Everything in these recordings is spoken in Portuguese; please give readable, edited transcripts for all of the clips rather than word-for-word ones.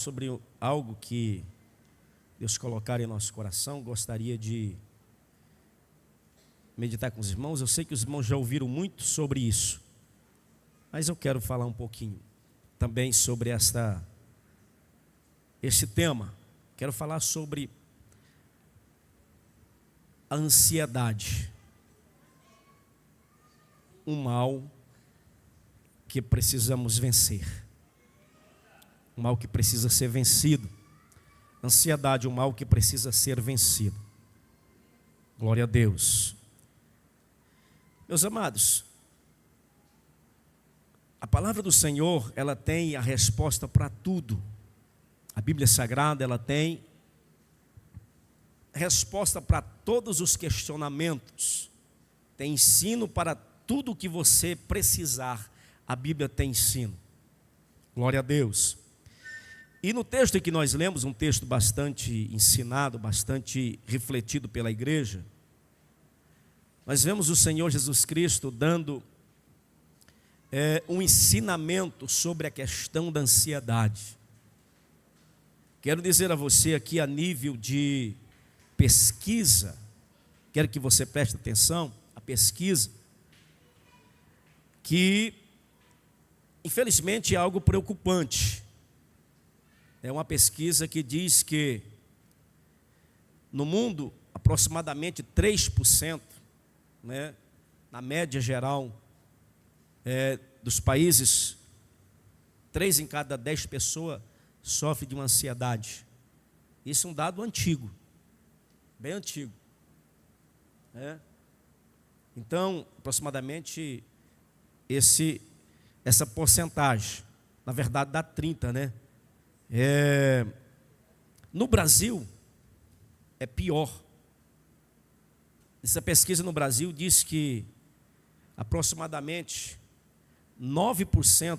sobre algo que Deus colocar em nosso coração. Gostaria de meditar com os irmãos. Eu sei que os irmãos já ouviram muito sobre isso, mas eu quero falar um pouquinho também sobre esse tema. Quero falar sobre a ansiedade, um mal que precisamos vencer, um mal que precisa ser vencido. Ansiedade, um mal que precisa ser vencido. Glória a Deus. Meus amados, a palavra do Senhor, ela tem a resposta para tudo. A Bíblia Sagrada, ela tem resposta para todos os questionamentos. Tem ensino para tudo o que você precisar. A Bíblia tem ensino. Glória a Deus. E no texto que nós lemos, um texto bastante ensinado, bastante refletido pela igreja, nós vemos o Senhor Jesus Cristo dando um ensinamento sobre a questão da ansiedade. Quero dizer a você aqui, a nível de pesquisa, quero que você preste atenção, a pesquisa, que infelizmente é algo preocupante. É uma pesquisa que diz que no mundo aproximadamente 3%, na média geral dos países, 3 em cada 10 pessoas sofrem de uma ansiedade. Isso é um dado antigo, bem antigo. Então, aproximadamente essa porcentagem, na verdade dá 30%, No Brasil é pior. Essa pesquisa no Brasil diz que aproximadamente 9%,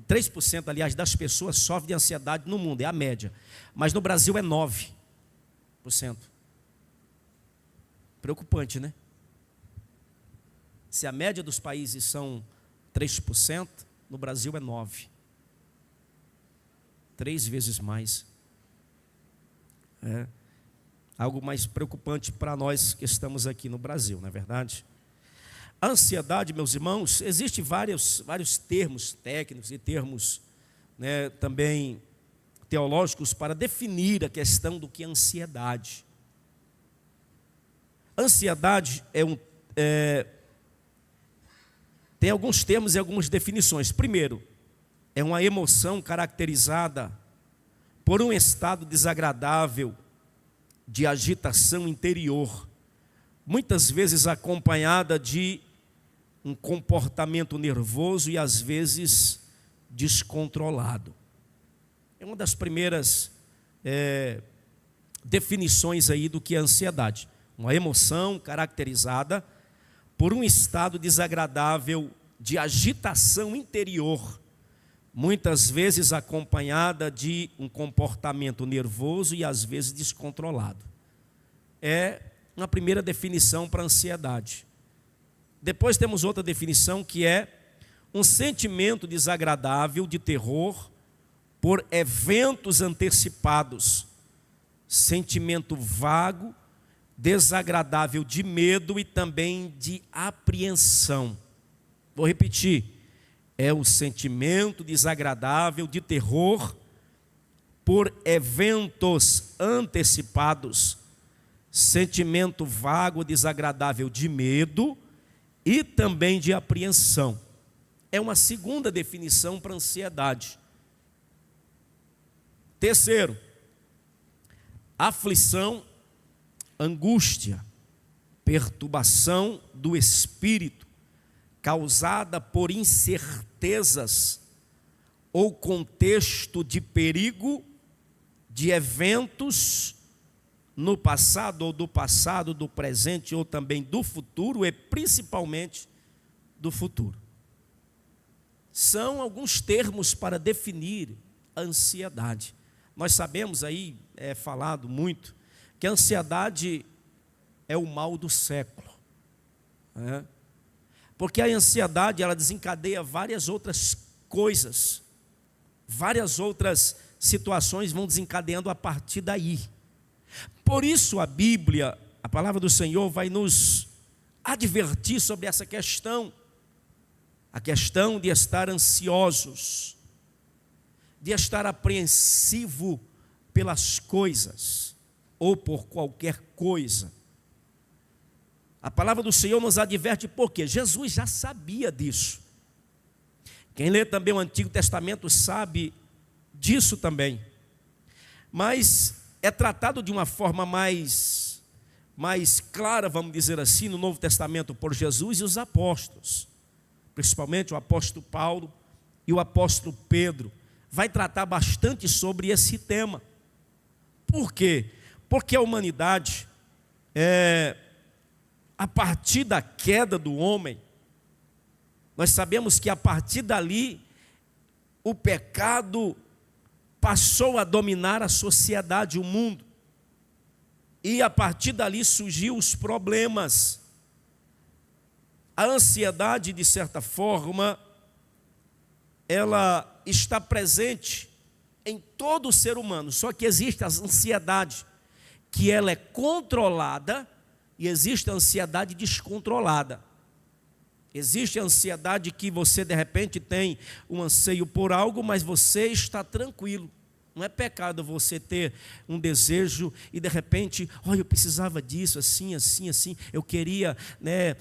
3% aliás, das pessoas sofrem de ansiedade no mundo, é a média. Mas no Brasil é 9%. Preocupante, né? Se a média dos países são 3%, no Brasil é 9%. 3 vezes mais. Algo mais preocupante para nós que estamos aqui no Brasil, não é verdade? A ansiedade, meus irmãos, existem vários termos técnicos e termos também teológicos para definir a questão do que é ansiedade. Ansiedade tem alguns termos e algumas definições. Primeiro, é uma emoção caracterizada por um estado desagradável de agitação interior, muitas vezes acompanhada de um comportamento nervoso e às vezes descontrolado. É uma das primeiras definições aí do que é ansiedade. Uma emoção caracterizada por um estado desagradável de agitação interior, muitas vezes acompanhada de um comportamento nervoso e às vezes descontrolado. É uma primeira definição para a ansiedade. Depois temos outra definição que é um sentimento desagradável de terror por eventos antecipados, sentimento vago, desagradável de medo e também de apreensão. Vou repetir. É o sentimento desagradável de terror por eventos antecipados, sentimento vago, desagradável de medo e também de apreensão. É uma segunda definição para ansiedade. Terceiro, aflição, angústia, perturbação do espírito, causada por incertezas ou contexto de perigo de eventos no passado ou do passado, do presente ou também do futuro e principalmente do futuro. São alguns termos para definir a ansiedade. Nós sabemos aí, é falado muito, que a ansiedade é o mal do século, Porque a ansiedade, ela desencadeia várias outras coisas, várias outras situações vão desencadeando a partir daí. Por isso a Bíblia, a palavra do Senhor, vai nos advertir sobre essa questão. A questão de estar ansiosos, de estar apreensivo pelas coisas, ou por qualquer coisa. A palavra do Senhor nos adverte porque Jesus já sabia disso. Quem lê também o Antigo Testamento sabe disso também. Mas é tratado de uma forma mais clara, vamos dizer assim, no Novo Testamento por Jesus e os apóstolos. Principalmente o apóstolo Paulo e o apóstolo Pedro. Vai tratar bastante sobre esse tema. Por quê? Porque a humanidade, a partir da queda do homem, nós sabemos que a partir dali, o pecado passou a dominar a sociedade, o mundo. E a partir dali surgiu os problemas. A ansiedade, de certa forma, ela está presente em todo o ser humano. Só que existe a ansiedade que ela é controlada e existe a ansiedade descontrolada. Existe a ansiedade que você de repente tem um anseio por algo, mas você está tranquilo. Não é pecado você ter um desejo e de repente, olha, eu precisava disso, assim, assim, assim, eu queria,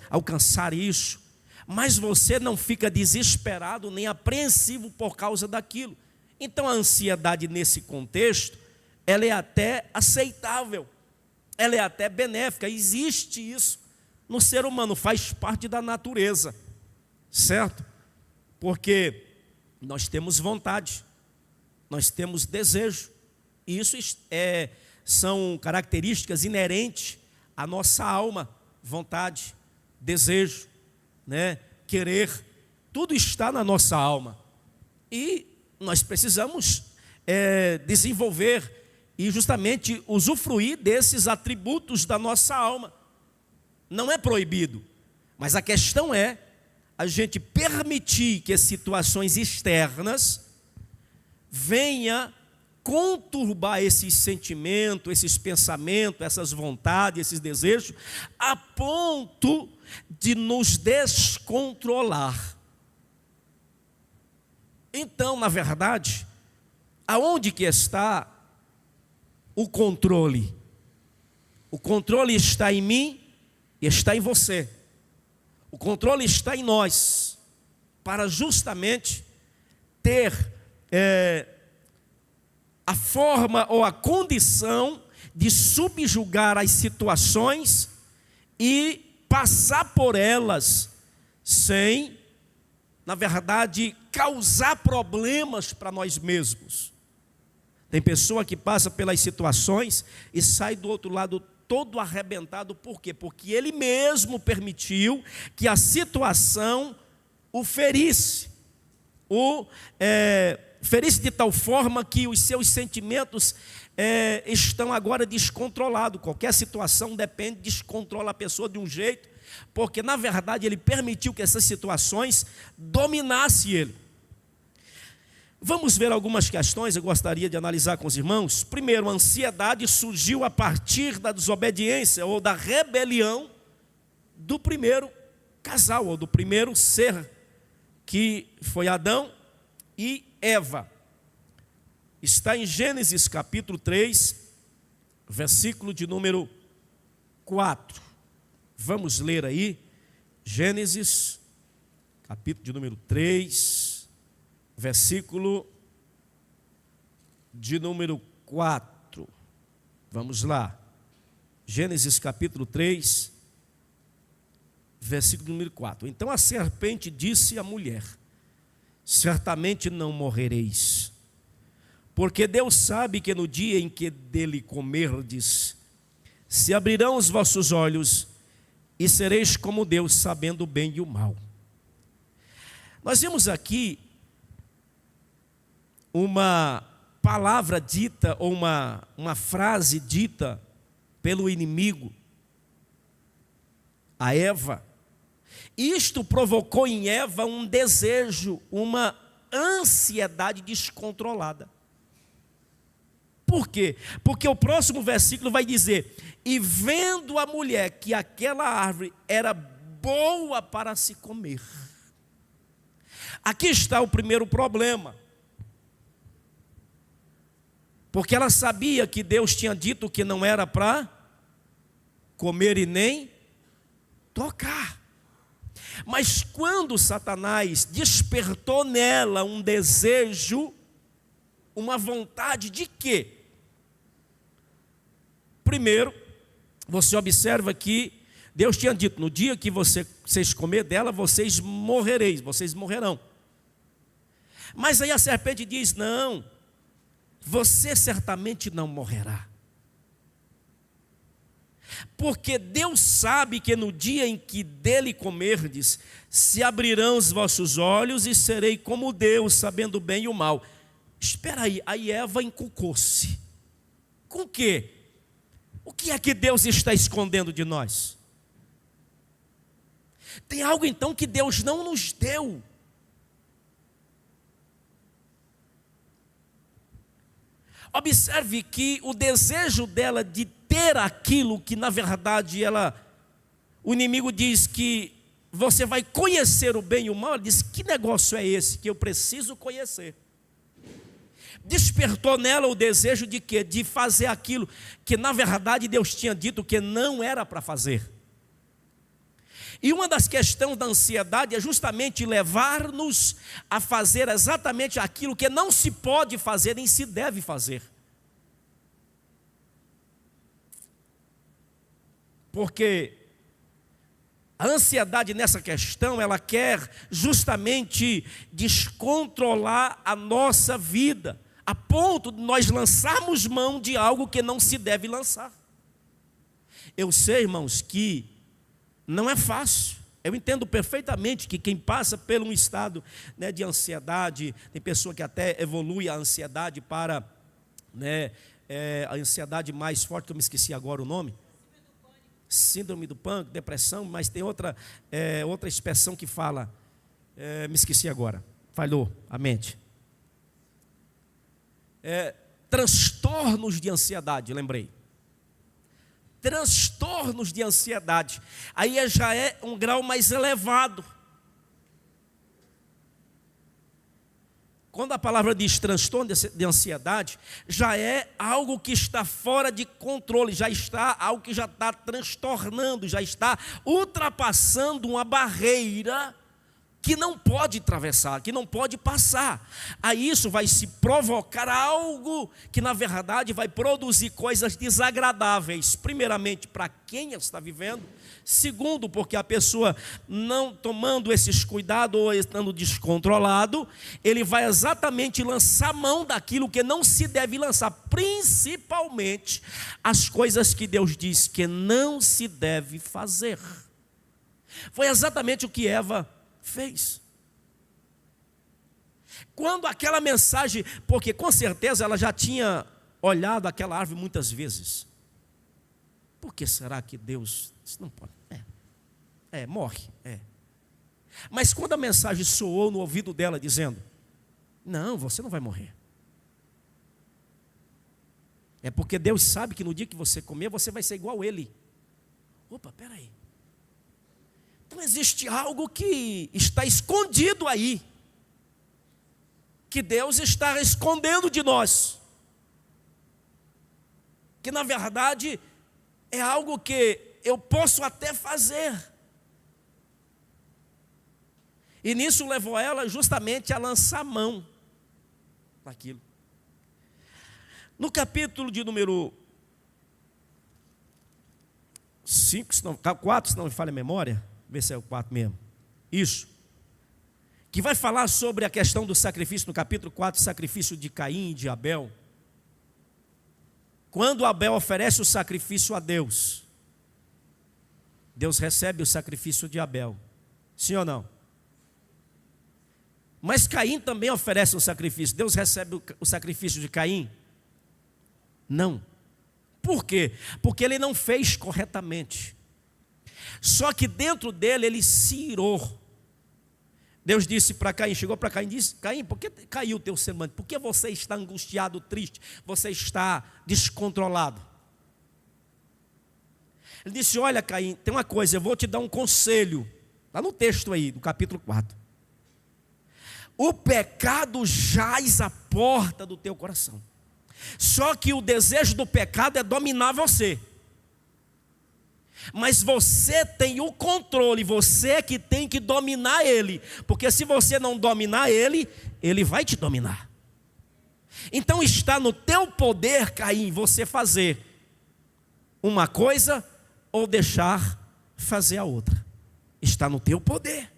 alcançar isso. Mas você não fica desesperado nem apreensivo por causa daquilo. Então a ansiedade nesse contexto, ela é até aceitável, ela é até benéfica, existe isso no ser humano, faz parte da natureza, certo? Porque nós temos vontade, nós temos desejo, e isso são características inerentes à nossa alma, vontade, desejo, querer, tudo está na nossa alma, e nós precisamos desenvolver e justamente usufruir desses atributos da nossa alma. Não é proibido, mas a questão é a gente permitir que as situações externas venha conturbar esses sentimentos, esses pensamentos, essas vontades, esses desejos, a ponto de nos descontrolar. Então, na verdade, aonde que está o controle? O controle está em mim e está em você. O controle está em nós, para justamente ter a forma ou a condição de subjugar as situações e passar por elas sem, na verdade, causar problemas para nós mesmos. Tem pessoa que passa pelas situações e sai do outro lado todo arrebentado. Por quê? Porque ele mesmo permitiu que a situação o ferisse. Ferisse de tal forma que os seus sentimentos estão agora descontrolados. Qualquer situação descontrola a pessoa de um jeito, porque na verdade ele permitiu que essas situações dominassem ele. Vamos ver algumas questões, eu gostaria de analisar com os irmãos. Primeiro, a ansiedade surgiu a partir da desobediência ou da rebelião do primeiro casal, ou do primeiro ser, que foi Adão e Eva. Está em Gênesis capítulo 3, versículo de número 4. Vamos ler aí, Gênesis capítulo de número 3, versículo de número 4. Vamos lá. Gênesis capítulo 3, versículo número 4. Então a serpente disse à mulher: certamente não morrereis, porque Deus sabe que no dia em que dele comerdes, se abrirão os vossos olhos e sereis como Deus, sabendo o bem e o mal. Nós vemos aqui uma palavra dita, ou uma frase dita pelo inimigo a Eva. Isto provocou em Eva um desejo, uma ansiedade descontrolada. Por quê? Porque o próximo versículo vai dizer: e vendo a mulher que aquela árvore era boa para se comer. Aqui está o primeiro problema. Porque ela sabia que Deus tinha dito que não era para comer e nem tocar. Mas quando Satanás despertou nela um desejo, uma vontade de quê? Primeiro, você observa que Deus tinha dito: no dia que vocês comer dela, vocês morrereis, vocês morrerão. Mas aí a serpente diz: não, você certamente não morrerá. Porque Deus sabe que no dia em que dele comerdes, se abrirão os vossos olhos e serei como Deus, sabendo o bem e o mal. Espera aí Eva encucou-se. Com o quê? O que é que Deus está escondendo de nós? Tem algo então que Deus não nos deu. Observe que o desejo dela de ter aquilo que na verdade o inimigo diz que você vai conhecer o bem e o mal, ela diz: que negócio é esse que eu preciso conhecer? Despertou nela o desejo de quê? De fazer aquilo que na verdade Deus tinha dito que não era para fazer. E uma das questões da ansiedade é justamente levar-nos a fazer exatamente aquilo que não se pode fazer nem se deve fazer. Porque a ansiedade nessa questão, ela quer justamente descontrolar a nossa vida, a ponto de nós lançarmos mão de algo que não se deve lançar. Eu sei, irmãos, que não é fácil. Eu entendo perfeitamente que quem passa por um estado, né, de ansiedade, tem pessoa que até evolui a ansiedade para, né, a ansiedade mais forte, que eu me esqueci agora o nome. Síndrome do pânico, depressão, mas tem outra expressão que fala, me esqueci agora, falhou a mente. Transtornos de ansiedade, lembrei. Transtornos de ansiedade, aí já é um grau mais elevado. Quando a palavra diz transtorno de ansiedade, já é algo que está fora de controle, já está algo que já está transtornando, já está ultrapassando uma barreira que não pode atravessar, que não pode passar. Aí isso vai se provocar algo que na verdade vai produzir coisas desagradáveis, primeiramente para quem está vivendo, segundo porque a pessoa não tomando esses cuidados ou estando descontrolado, ele vai exatamente lançar mão daquilo que não se deve lançar, principalmente as coisas que Deus diz que não se deve fazer. Foi exatamente o que Eva fez. Quando aquela mensagem, porque com certeza ela já tinha olhado aquela árvore muitas vezes. Por que será que Deus não pode? Morre. Mas quando a mensagem soou no ouvido dela dizendo: não, você não vai morrer. É porque Deus sabe que no dia que você comer, você vai ser igual a Ele. Opa, peraí. Então existe algo que está escondido aí, que Deus está escondendo de nós, que na verdade é algo que eu posso até fazer. E nisso levou ela justamente a lançar mão daquilo. No capítulo de número 4, se não me falha a memória, vê se é o 4 mesmo. Isso. Que vai falar sobre a questão do sacrifício, no capítulo 4, sacrifício de Caim e de Abel. Quando Abel oferece o sacrifício a Deus, Deus recebe o sacrifício de Abel. Sim ou não? Mas Caim também oferece um sacrifício. Deus recebe o sacrifício de Caim? Não. Por quê? Porque ele não fez corretamente. Só que dentro dele ele se irou. Deus disse para Caim, chegou para Caim e disse: Caim, por que caiu o teu semblante? Por que você está angustiado, triste? Você está descontrolado? Ele disse: olha, Caim, tem uma coisa, eu vou te dar um conselho. Está no texto aí, no capítulo 4. O pecado jaz à porta do teu coração. Só que o desejo do pecado é dominar você. Mas você tem o controle, você é que tem que dominar ele. Porque se você não dominar ele, ele vai te dominar. Então está no teu poder, Caim, você fazer uma coisa ou deixar fazer a outra. Está no teu poder.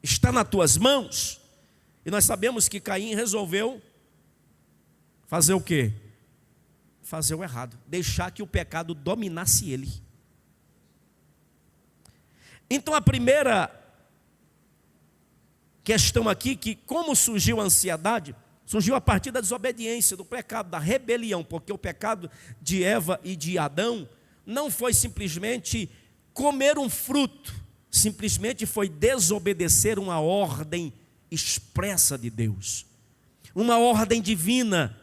Está nas tuas mãos. E nós sabemos que Caim resolveu fazer o quê? Fazer o errado, deixar que o pecado dominasse ele. Então a primeira questão aqui, que como surgiu a ansiedade, surgiu a partir da desobediência, do pecado, da rebelião, porque o pecado de Eva e de Adão não foi simplesmente comer um fruto, simplesmente foi desobedecer uma ordem expressa de Deus, uma ordem divina.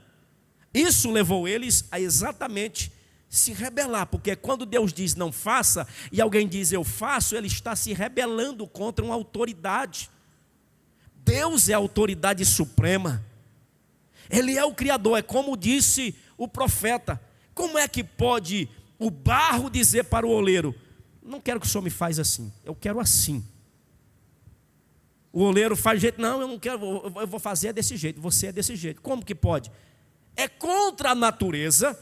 Isso levou eles a exatamente se rebelar, porque quando Deus diz não faça, e alguém diz eu faço, ele está se rebelando contra uma autoridade. Deus é a autoridade suprema, Ele é o Criador, é como disse o profeta. Como é que pode o barro dizer para o oleiro: não quero que o senhor me faz assim, eu quero assim. O oleiro faz jeito, não, eu não quero, eu vou fazer desse jeito, você é desse jeito. Como que pode? É contra a natureza,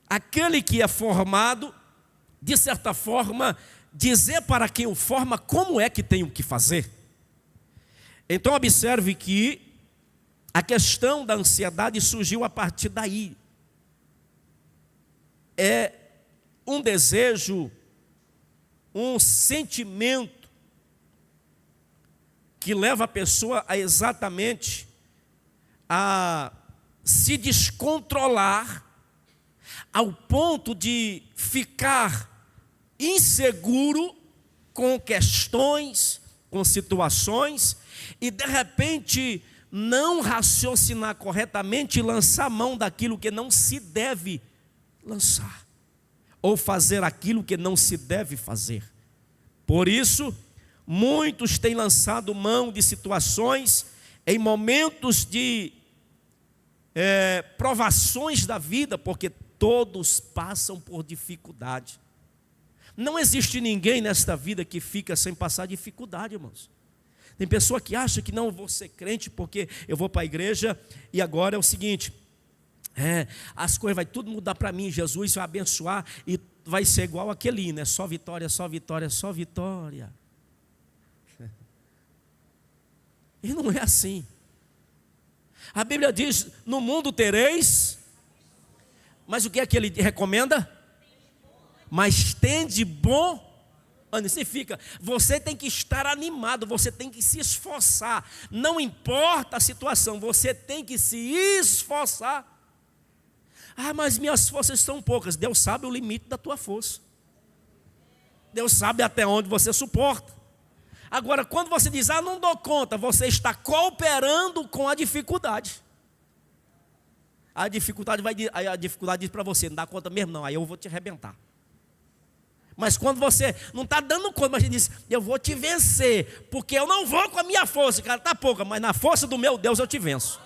aquele que é formado, de certa forma, dizer para quem o forma como é que tem o que fazer. Então observe que a questão da ansiedade surgiu a partir daí. É um desejo, um sentimento que leva a pessoa a exatamente a se descontrolar ao ponto de ficar inseguro com questões, com situações, e de repente não raciocinar corretamente e lançar mão daquilo que não se deve lançar, ou fazer aquilo que não se deve fazer. Por isso, muitos têm lançado mão de situações em momentos de provações da vida, porque todos passam por dificuldade. Não existe ninguém nesta vida que fica sem passar dificuldade, irmãos. Tem pessoa que acha que não, eu vou ser crente porque eu vou para a igreja e agora é o seguinte, as coisas vai tudo mudar para mim, Jesus vai abençoar e vai ser igual aquele hino, só vitória, só vitória, só vitória. E não é assim. A Bíblia diz: no mundo tereis, mas o que é que ele recomenda? Mas tende bom ânimo. Significa, você tem que estar animado, você tem que se esforçar. Não importa a situação, você tem que se esforçar. Ah, mas minhas forças são poucas. Deus sabe o limite da tua força. Deus sabe até onde você suporta. Agora, quando você diz, não dou conta, você está cooperando com a dificuldade. A dificuldade diz para você, não dá conta mesmo não, aí eu vou te arrebentar. Mas quando você não está dando conta, mas ele diz, eu vou te vencer, porque eu não vou com a minha força, cara, está pouca, mas na força do meu Deus eu te venço.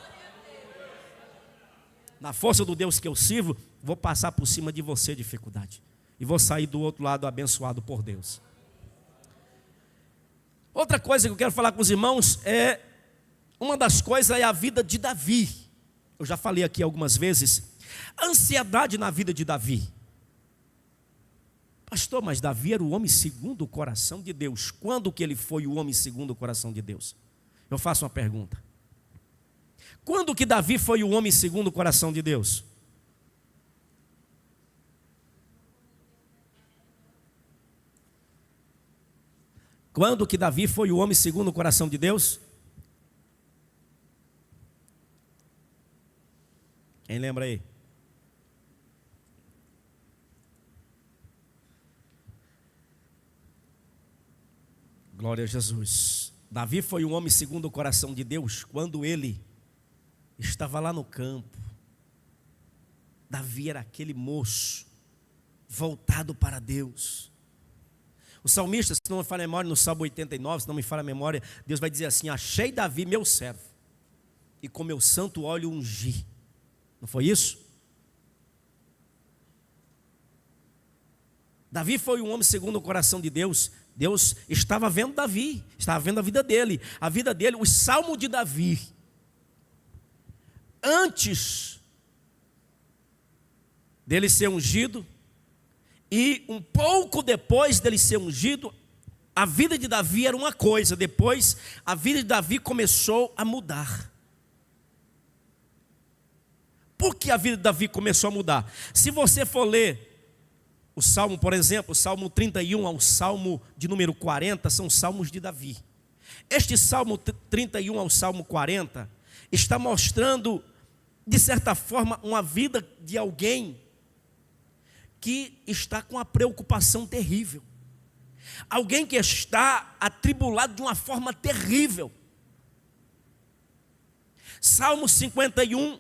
Na força do Deus que eu sirvo, vou passar por cima de você dificuldade. E vou sair do outro lado abençoado por Deus. Outra coisa que eu quero falar com os irmãos uma das coisas é a vida de Davi. Eu já falei aqui algumas vezes, a ansiedade na vida de Davi. Pastor, mas Davi era o homem segundo o coração de Deus. Quando que ele foi o homem segundo o coração de Deus? Eu faço uma pergunta. Quando que Davi foi o homem segundo o coração de Deus? Quando que Davi foi o homem segundo o coração de Deus? Quem lembra aí? Glória a Jesus. Davi foi um homem segundo o coração de Deus quando ele estava lá no campo. Davi era aquele moço voltado para Deus. O salmista, se não me falha a memória, no Salmo 89, se não me falha a memória, Deus vai dizer assim: achei Davi meu servo, e com meu santo óleo ungi. Não foi isso? Davi foi um homem segundo o coração de Deus. Deus estava vendo Davi, estava vendo a vida dele, o salmo de Davi. Antes dele ser ungido, e um pouco depois dele ser ungido, a vida de Davi era uma coisa, depois a vida de Davi começou a mudar. Por que a vida de Davi começou a mudar? Se você for ler o Salmo, por exemplo, o Salmo 31 ao Salmo de número 40, são salmos de Davi. Este Salmo 31 ao Salmo 40 está mostrando, de certa forma, uma vida de alguém que está com uma preocupação terrível. Alguém que está atribulado de uma forma terrível. Salmo 51,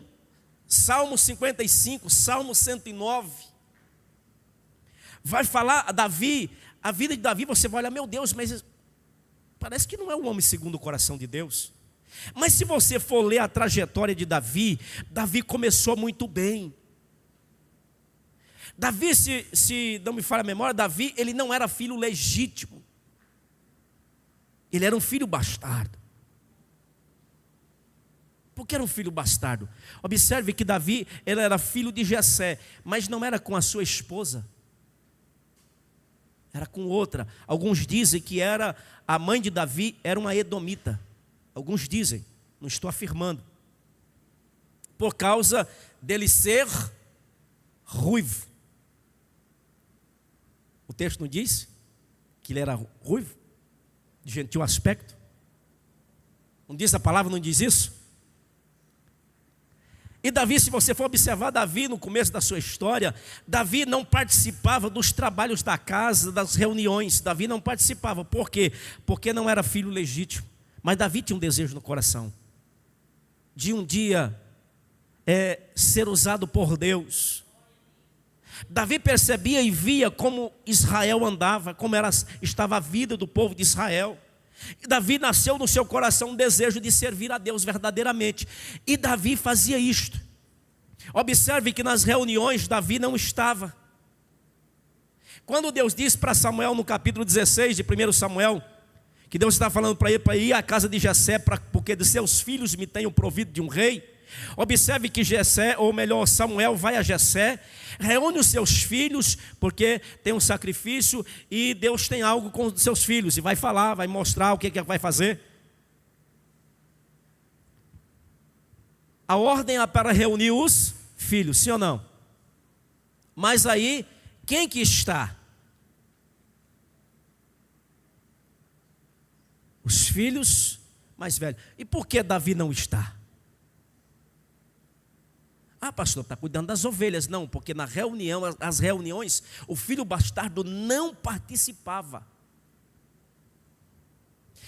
Salmo 55, Salmo 109. Vai falar Davi, a vida de Davi, você vai olhar, meu Deus, mas parece que não é um homem segundo o coração de Deus. Mas se você for ler a trajetória de Davi, Davi começou muito bem. Davi, se não me falha a memória, Davi, ele não era filho legítimo. Ele era um filho bastardo. Por que era um filho bastardo? Observe que Davi, ele era filho de Jessé, mas não era com a sua esposa. Era com outra. Alguns dizem que era a mãe de Davi era uma edomita. Alguns dizem, não estou afirmando. Por causa dele ser ruivo. O texto não diz que ele era ruivo, de gentil aspecto? Não diz a palavra, não diz isso? E Davi, se você for observar Davi no começo da sua história, Davi não participava dos trabalhos da casa, das reuniões. Davi não participava. Por quê? Porque não era filho legítimo. Mas Davi tinha um desejo no coração de um dia ser usado por Deus. Davi percebia e via como Israel andava, como estava a vida do povo de Israel. E Davi nasceu no seu coração um desejo de servir a Deus verdadeiramente. E Davi fazia isto. Observe que nas reuniões Davi não estava. Quando Deus disse para Samuel no capítulo 16 de 1 Samuel, que Deus está falando para ele para ir à casa de Jessé, porque de seus filhos me tenham provido de um rei. Observe que Jessé, ou melhor, Samuel vai a Jessé, reúne os seus filhos, porque tem um sacrifício e Deus tem algo com os seus filhos, e vai falar, vai mostrar o que vai fazer. A ordem é para reunir os filhos, sim ou não? Mas aí, quem que está? Os filhos mais velhos. E por que Davi não está? Ah, pastor, está cuidando das ovelhas. Não, porque na reunião, as reuniões, o filho bastardo não participava.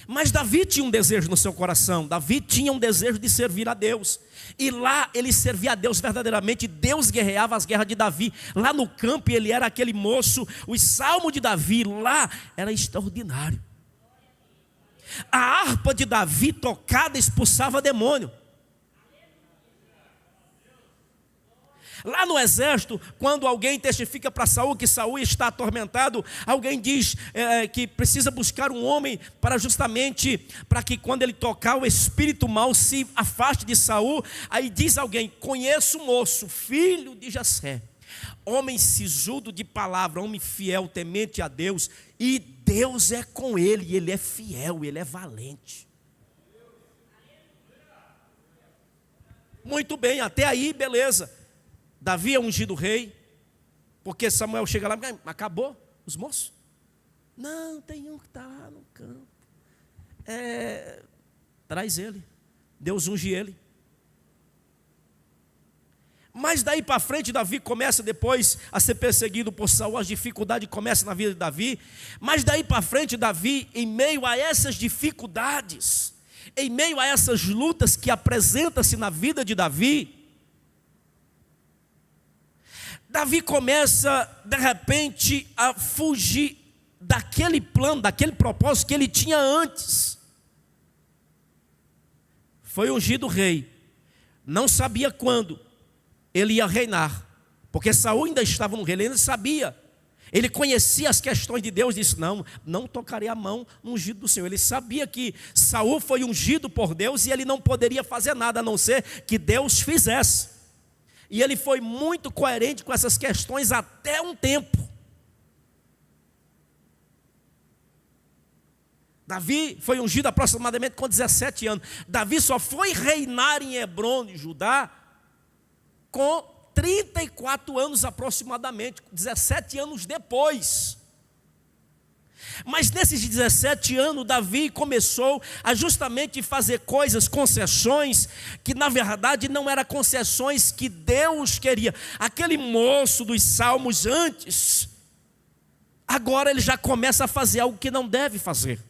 Mas Davi tinha um desejo no seu coração. Davi tinha um desejo de servir a Deus. E lá ele servia a Deus verdadeiramente. Deus guerreava as guerras de Davi. Lá no campo ele era aquele moço. O salmo de Davi lá era extraordinário. A harpa de Davi tocada expulsava demônio. Lá no exército, quando alguém testifica para Saul que Saul está atormentado, alguém diz que precisa buscar um homem para justamente, para que quando ele tocar o espírito mau se afaste de Saul. Aí diz alguém, conheço um moço, filho de Jessé, homem sisudo de palavra, homem fiel, temente a Deus, e Deus é com ele, ele é fiel, ele é valente. Muito bem, até aí beleza. Davi é ungido rei, porque Samuel chega lá, acabou os moços? Não, tem um que está lá no campo. Traz ele, Deus unge ele. Mas daí para frente, Davi começa depois a ser perseguido por Saul, as dificuldades começam na vida de Davi. Mas daí para frente, Davi, em meio a essas dificuldades, em meio a essas lutas que apresenta-se na vida de Davi, Davi começa, de repente, a fugir daquele plano, daquele propósito que ele tinha antes. Foi ungido rei, não sabia quando ele ia reinar, porque Saul ainda estava no rei, ele ainda sabia, ele conhecia as questões de Deus, disse, não tocarei a mão no ungido do Senhor. Ele sabia que Saul foi ungido por Deus e ele não poderia fazer nada, a não ser que Deus fizesse. E ele foi muito coerente com essas questões até um tempo. Davi foi ungido aproximadamente com 17 anos. Davi só foi reinar em Hebrom, de Judá, com 34 anos aproximadamente, 17 anos depois. Mas nesses 17 anos, Davi começou a justamente fazer coisas, concessões, que na verdade não eram concessões que Deus queria. Aquele moço dos salmos antes, agora ele já começa a fazer algo que não deve fazer.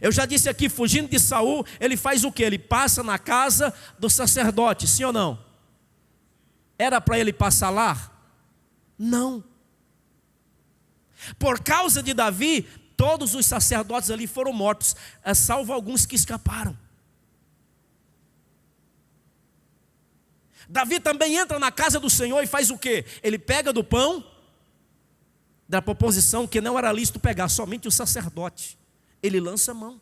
Eu já disse aqui, fugindo de Saul, ele faz o quê? Ele passa na casa do sacerdote, sim ou não? Era para ele passar lá? Não. Por causa de Davi, todos os sacerdotes ali foram mortos, salvo alguns que escaparam. Davi também entra na casa do Senhor e faz o quê? Ele pega do pão da proposição que não era lícito pegar, somente o sacerdote. Ele lança a mão.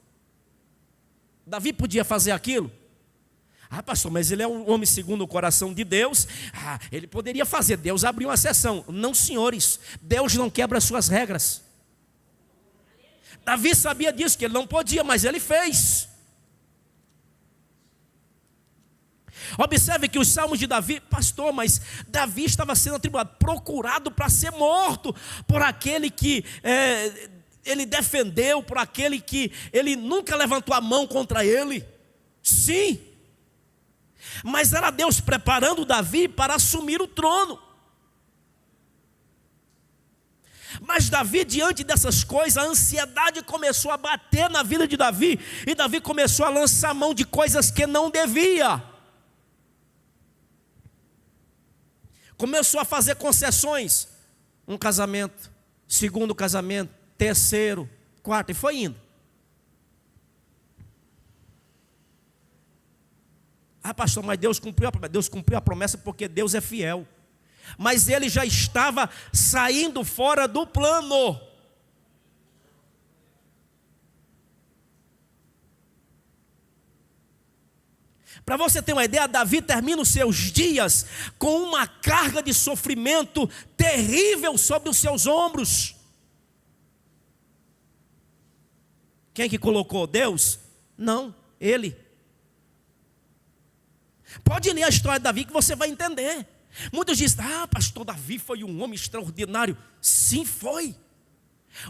Davi podia fazer aquilo? Pastor, mas ele é um homem segundo o coração de Deus. Ele poderia fazer, Deus abriu uma exceção. Não, senhores, Deus não quebra as suas regras. Davi sabia disso, que ele não podia, mas ele fez. Observe que os salmos de Davi, pastor, mas Davi estava sendo atribulado, procurado para ser morto por aquele que ele defendeu, por aquele que ele nunca levantou a mão contra ele. Sim. Mas era Deus preparando Davi para assumir o trono. Mas Davi, diante dessas coisas, a ansiedade começou a bater na vida de Davi, e Davi começou a lançar mão de coisas que não devia. Começou a fazer concessões. Um casamento, segundo casamento, terceiro, quarto, e foi indo. Pastor, mas Deus cumpriu a promessa. Deus cumpriu a promessa porque Deus é fiel. Mas ele já estava saindo fora do plano. Para você ter uma ideia, Davi termina os seus dias com uma carga de sofrimento terrível sobre os seus ombros. Quem que colocou? Deus? Não, ele. Pode ler a história de Davi que você vai entender. Muitos dizem, pastor, Davi foi um homem extraordinário. Sim, foi.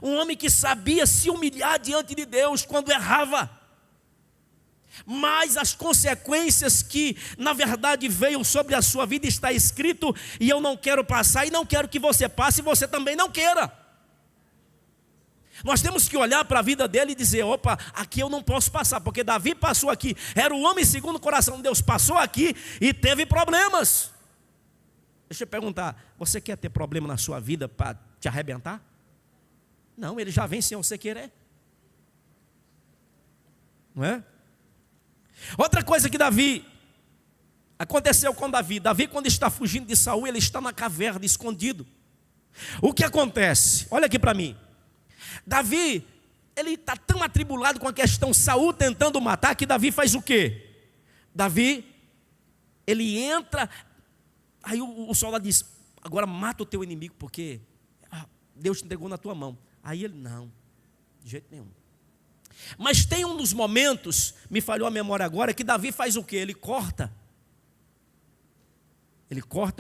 Um homem que sabia se humilhar diante de Deus quando errava. Mas as consequências que na verdade veio sobre a sua vida está escrito, e eu não quero passar, e não quero que você passe, e você também não queira. Nós temos que olhar para a vida dele e dizer, opa, aqui eu não posso passar, porque Davi passou aqui, era o homem segundo o coração de Deus, passou aqui e teve problemas. Deixa eu perguntar, você quer ter problema na sua vida para te arrebentar? Não, ele já vem sem você querer. Não é? Outra coisa que aconteceu com Davi, quando está fugindo de Saul, ele está na caverna, escondido. O que acontece? Olha aqui para mim. Davi, ele está tão atribulado com a questão Saul tentando matar, que Davi faz o quê? Davi, ele entra, aí o soldado diz, agora mata o teu inimigo, porque Deus te entregou na tua mão. Aí ele, não, de jeito nenhum. Mas tem um dos momentos, me falhou a memória agora, que Davi faz o quê? Ele corta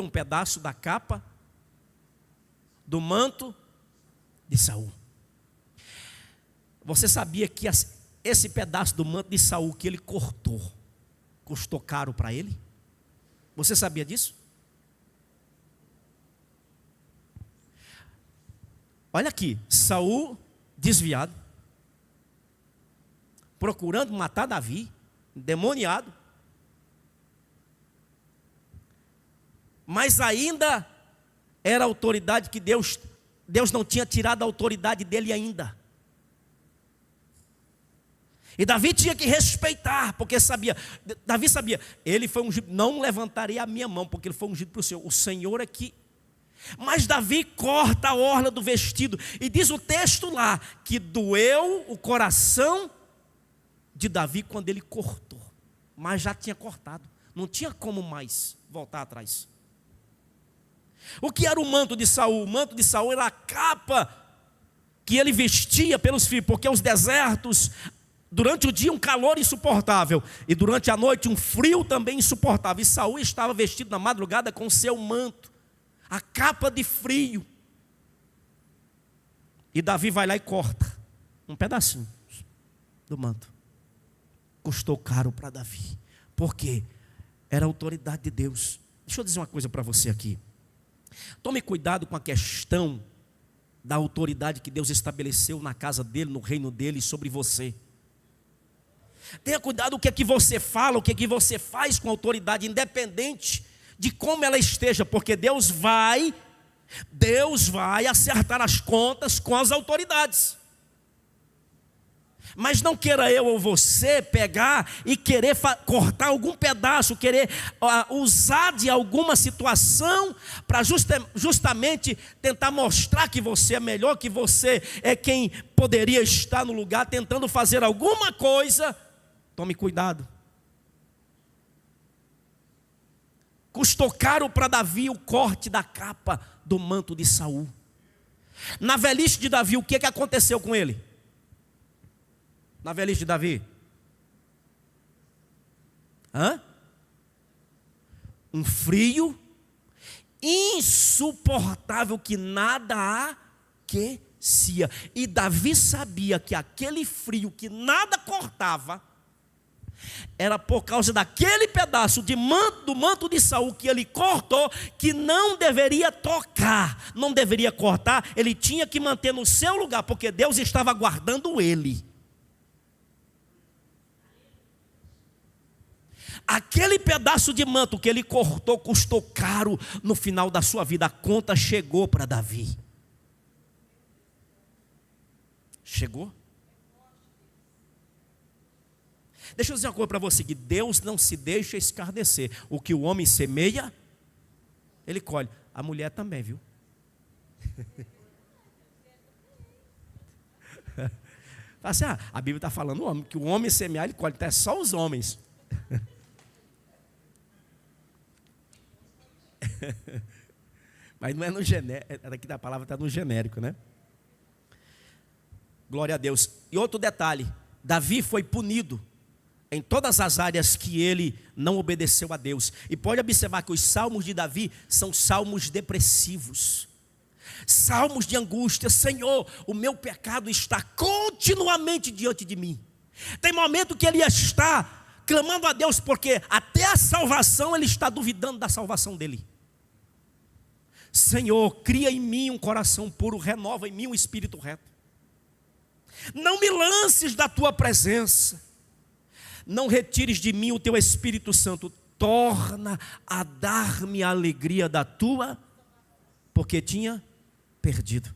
um pedaço da capa do manto de Saul. Você sabia que esse pedaço do manto de Saul que ele cortou, custou caro para ele? Você sabia disso? Olha aqui, Saul desviado, procurando matar Davi, endemoniado, mas ainda era a autoridade que Deus não tinha tirado a autoridade dele ainda. E Davi tinha que respeitar, porque Davi sabia, ele foi ungido, não levantaria a minha mão, porque ele foi ungido para o Senhor é que... Mas Davi corta a orla do vestido, e diz o texto lá, que doeu o coração de Davi quando ele cortou, mas já tinha cortado, não tinha como mais voltar atrás. O que era o manto de Saul? O manto de Saul era a capa que ele vestia pelos filhos, porque os desertos, durante o dia um calor insuportável, e durante a noite um frio também insuportável, e Saul estava vestido na madrugada com o seu manto, a capa de frio. E Davi vai lá e corta um pedacinho do manto. Custou caro para Davi, porque era a autoridade de Deus. Deixa eu dizer uma coisa para você aqui. Tome cuidado com a questão da autoridade que Deus estabeleceu na casa dele, no reino dele, sobre você. Tenha cuidado o que é que você fala, o que é que você faz com a autoridade, independente de como ela esteja, porque Deus vai acertar as contas com as autoridades. Mas não queira eu ou você pegar e querer cortar algum pedaço, querer usar de alguma situação para justamente tentar mostrar que você é melhor, que você é quem poderia estar no lugar, tentando fazer alguma coisa. Tome cuidado. Custou caro para Davi o corte da capa do manto de Saul. Na velhice de Davi, o que aconteceu com ele? Na velhice de Davi? Um frio insuportável que nada aquecia. E Davi sabia que aquele frio que nada cortava era por causa daquele pedaço do manto de Saul que ele cortou, que não deveria tocar, não deveria cortar, ele tinha que manter no seu lugar, porque Deus estava guardando ele. Aquele pedaço de manto que ele cortou custou caro no final da sua vida. A conta chegou para Davi. Chegou? Deixa eu dizer uma coisa para você, que Deus não se deixa escarnecer. O que o homem semeia, ele colhe. A mulher também, viu? Assim, a Bíblia está falando o homem, que o homem semear, ele colhe. Então é só os homens. Mas não é no genérico, aqui da palavra está no genérico, né? Glória a Deus. E outro detalhe, Davi foi punido em todas as áreas que ele não obedeceu a Deus. E pode observar que os salmos de Davi são salmos depressivos, salmos de angústia. Senhor, o meu pecado está continuamente diante de mim. Tem momento que ele está clamando a Deus, porque até a salvação ele está duvidando da salvação dele. Senhor, cria em mim um coração puro, renova em mim um espírito reto. Não me lances da tua presença, não retires de mim o teu Espírito Santo, torna a dar-me a alegria da tua, porque tinha perdido.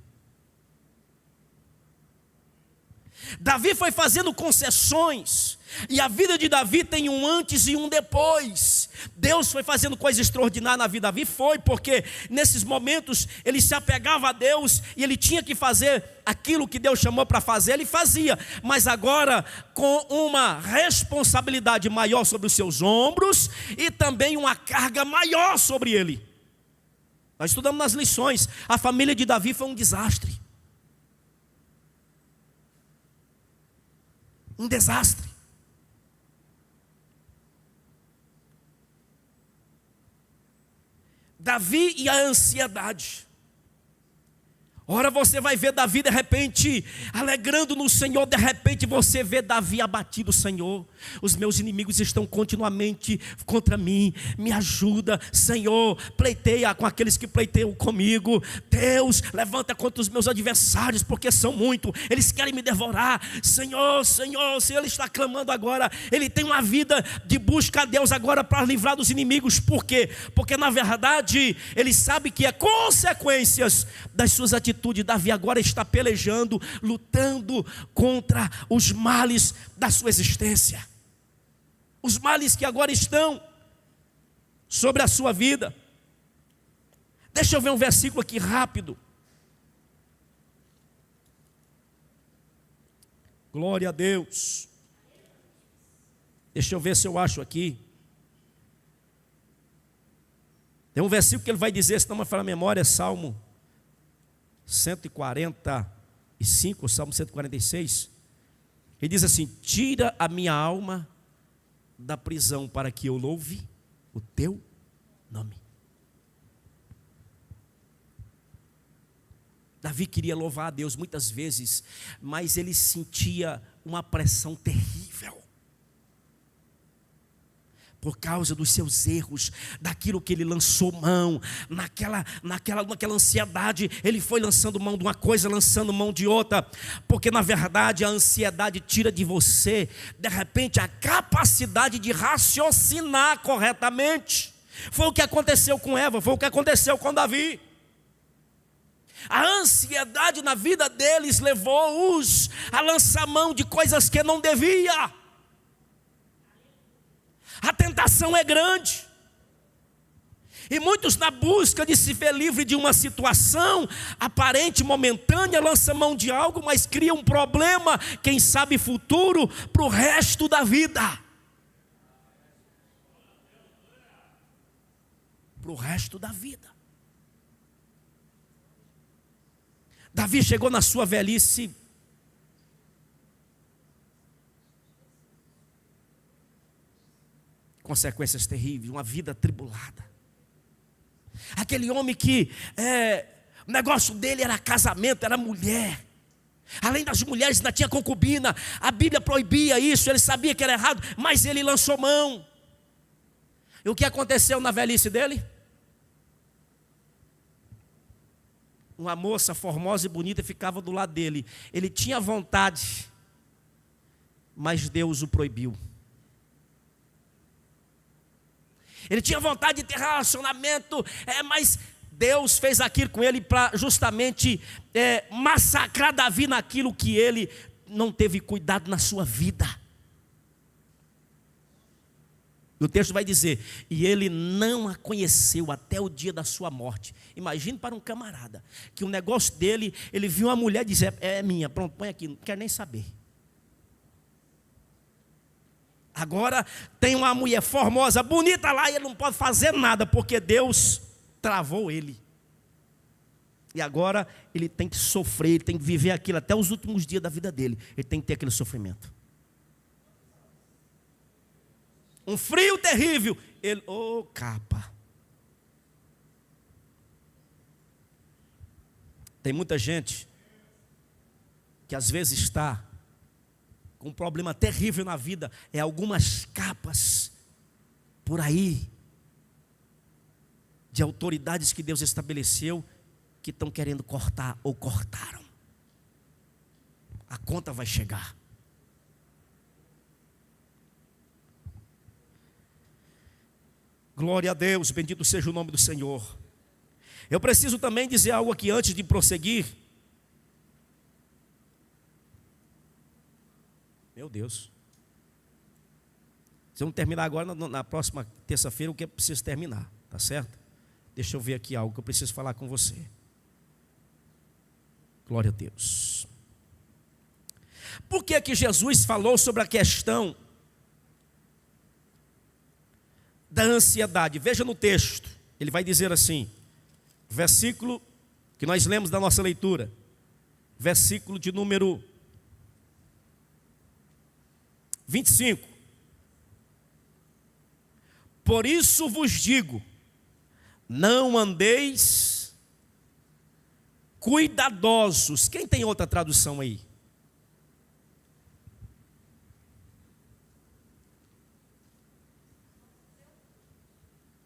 Davi foi fazendo concessões, e a vida de Davi tem um antes e um depois. Deus foi fazendo coisas extraordinárias na vida de Davi, foi porque nesses momentos ele se apegava a Deus e ele tinha que fazer aquilo que Deus chamou para fazer, ele fazia, mas agora com uma responsabilidade maior sobre os seus ombros e também uma carga maior sobre ele. Nós estudamos nas lições, a família de Davi foi um desastre. Um desastre. Davi e a ansiedade. Ora você vai ver Davi de repente alegrando no Senhor, de repente você vê Davi abatido. Senhor, os meus inimigos estão continuamente contra mim, me ajuda, Senhor, pleiteia com aqueles que pleiteiam comigo. Deus, levanta contra os meus adversários, porque são muitos, eles querem me devorar. Senhor, Senhor, Senhor, ele está clamando agora, ele tem uma vida de busca a Deus agora para livrar dos inimigos. Por quê? Porque na verdade ele sabe que é consequências das suas atitudes. Davi agora está pelejando, lutando contra os males da sua existência, os males que agora estão sobre a sua vida. Deixa eu ver um versículo aqui rápido. Glória a Deus. Deixa eu ver se eu acho aqui. Tem um versículo que ele vai dizer, se não me falha a memória, é Salmo 145, Salmo 146. Ele diz assim: tira a minha alma da prisão para que eu louve o teu nome. Davi queria louvar a Deus muitas vezes, mas ele sentia uma pressão terrível por causa dos seus erros, daquilo que ele lançou mão, naquela ansiedade, ele foi lançando mão de uma coisa, lançando mão de outra, porque na verdade a ansiedade tira de você, de repente, a capacidade de raciocinar corretamente. Foi o que aconteceu com Eva, foi o que aconteceu com Davi. A ansiedade na vida deles levou-os a lançar mão de coisas que não devia. A tentação é grande, e muitos, na busca de se ver livre de uma situação aparente, momentânea, lançam mão de algo, mas cria um problema, quem sabe futuro, para o resto da vida. Para o resto da vida. Davi chegou na sua velhice consequências terríveis, uma vida atribulada. Aquele homem que o negócio dele era casamento, era mulher. Além das mulheres ainda tinha concubina. A Bíblia proibia isso, ele sabia que era errado, mas ele lançou mão. E o que aconteceu na velhice dele? Uma moça formosa e bonita ficava do lado dele. Ele tinha vontade, mas Deus o proibiu. Ele tinha vontade de ter relacionamento, mas Deus fez aquilo com ele para justamente massacrar Davi naquilo que ele não teve cuidado na sua vida. E o texto vai dizer: e ele não a conheceu até o dia da sua morte. Imagine para um camarada, que o negócio dele, ele viu uma mulher e disse: é minha, pronto, põe aqui, não quero nem saber. Agora tem uma mulher formosa, bonita lá, e ele não pode fazer nada, porque Deus travou ele. E agora ele tem que sofrer, ele tem que viver aquilo até os últimos dias da vida dele. Ele tem que ter aquele sofrimento. Um frio terrível. Ele, capa. Tem muita gente que às vezes está com um problema terrível na vida, algumas capas por aí de autoridades que Deus estabeleceu, que estão querendo cortar ou cortaram. A conta vai chegar. Glória a Deus, bendito seja o nome do Senhor. Eu preciso também dizer algo aqui antes de prosseguir. Meu Deus. Se eu não terminar agora, na próxima terça-feira, o que eu preciso terminar, tá certo? Deixa eu ver aqui algo que eu preciso falar com você. Glória a Deus. Por que que Jesus falou sobre a questão da ansiedade? Veja no texto, ele vai dizer assim, versículo que nós lemos da nossa leitura, versículo de número 25. Por isso vos digo, não andeis cuidadosos. Quem tem outra tradução aí?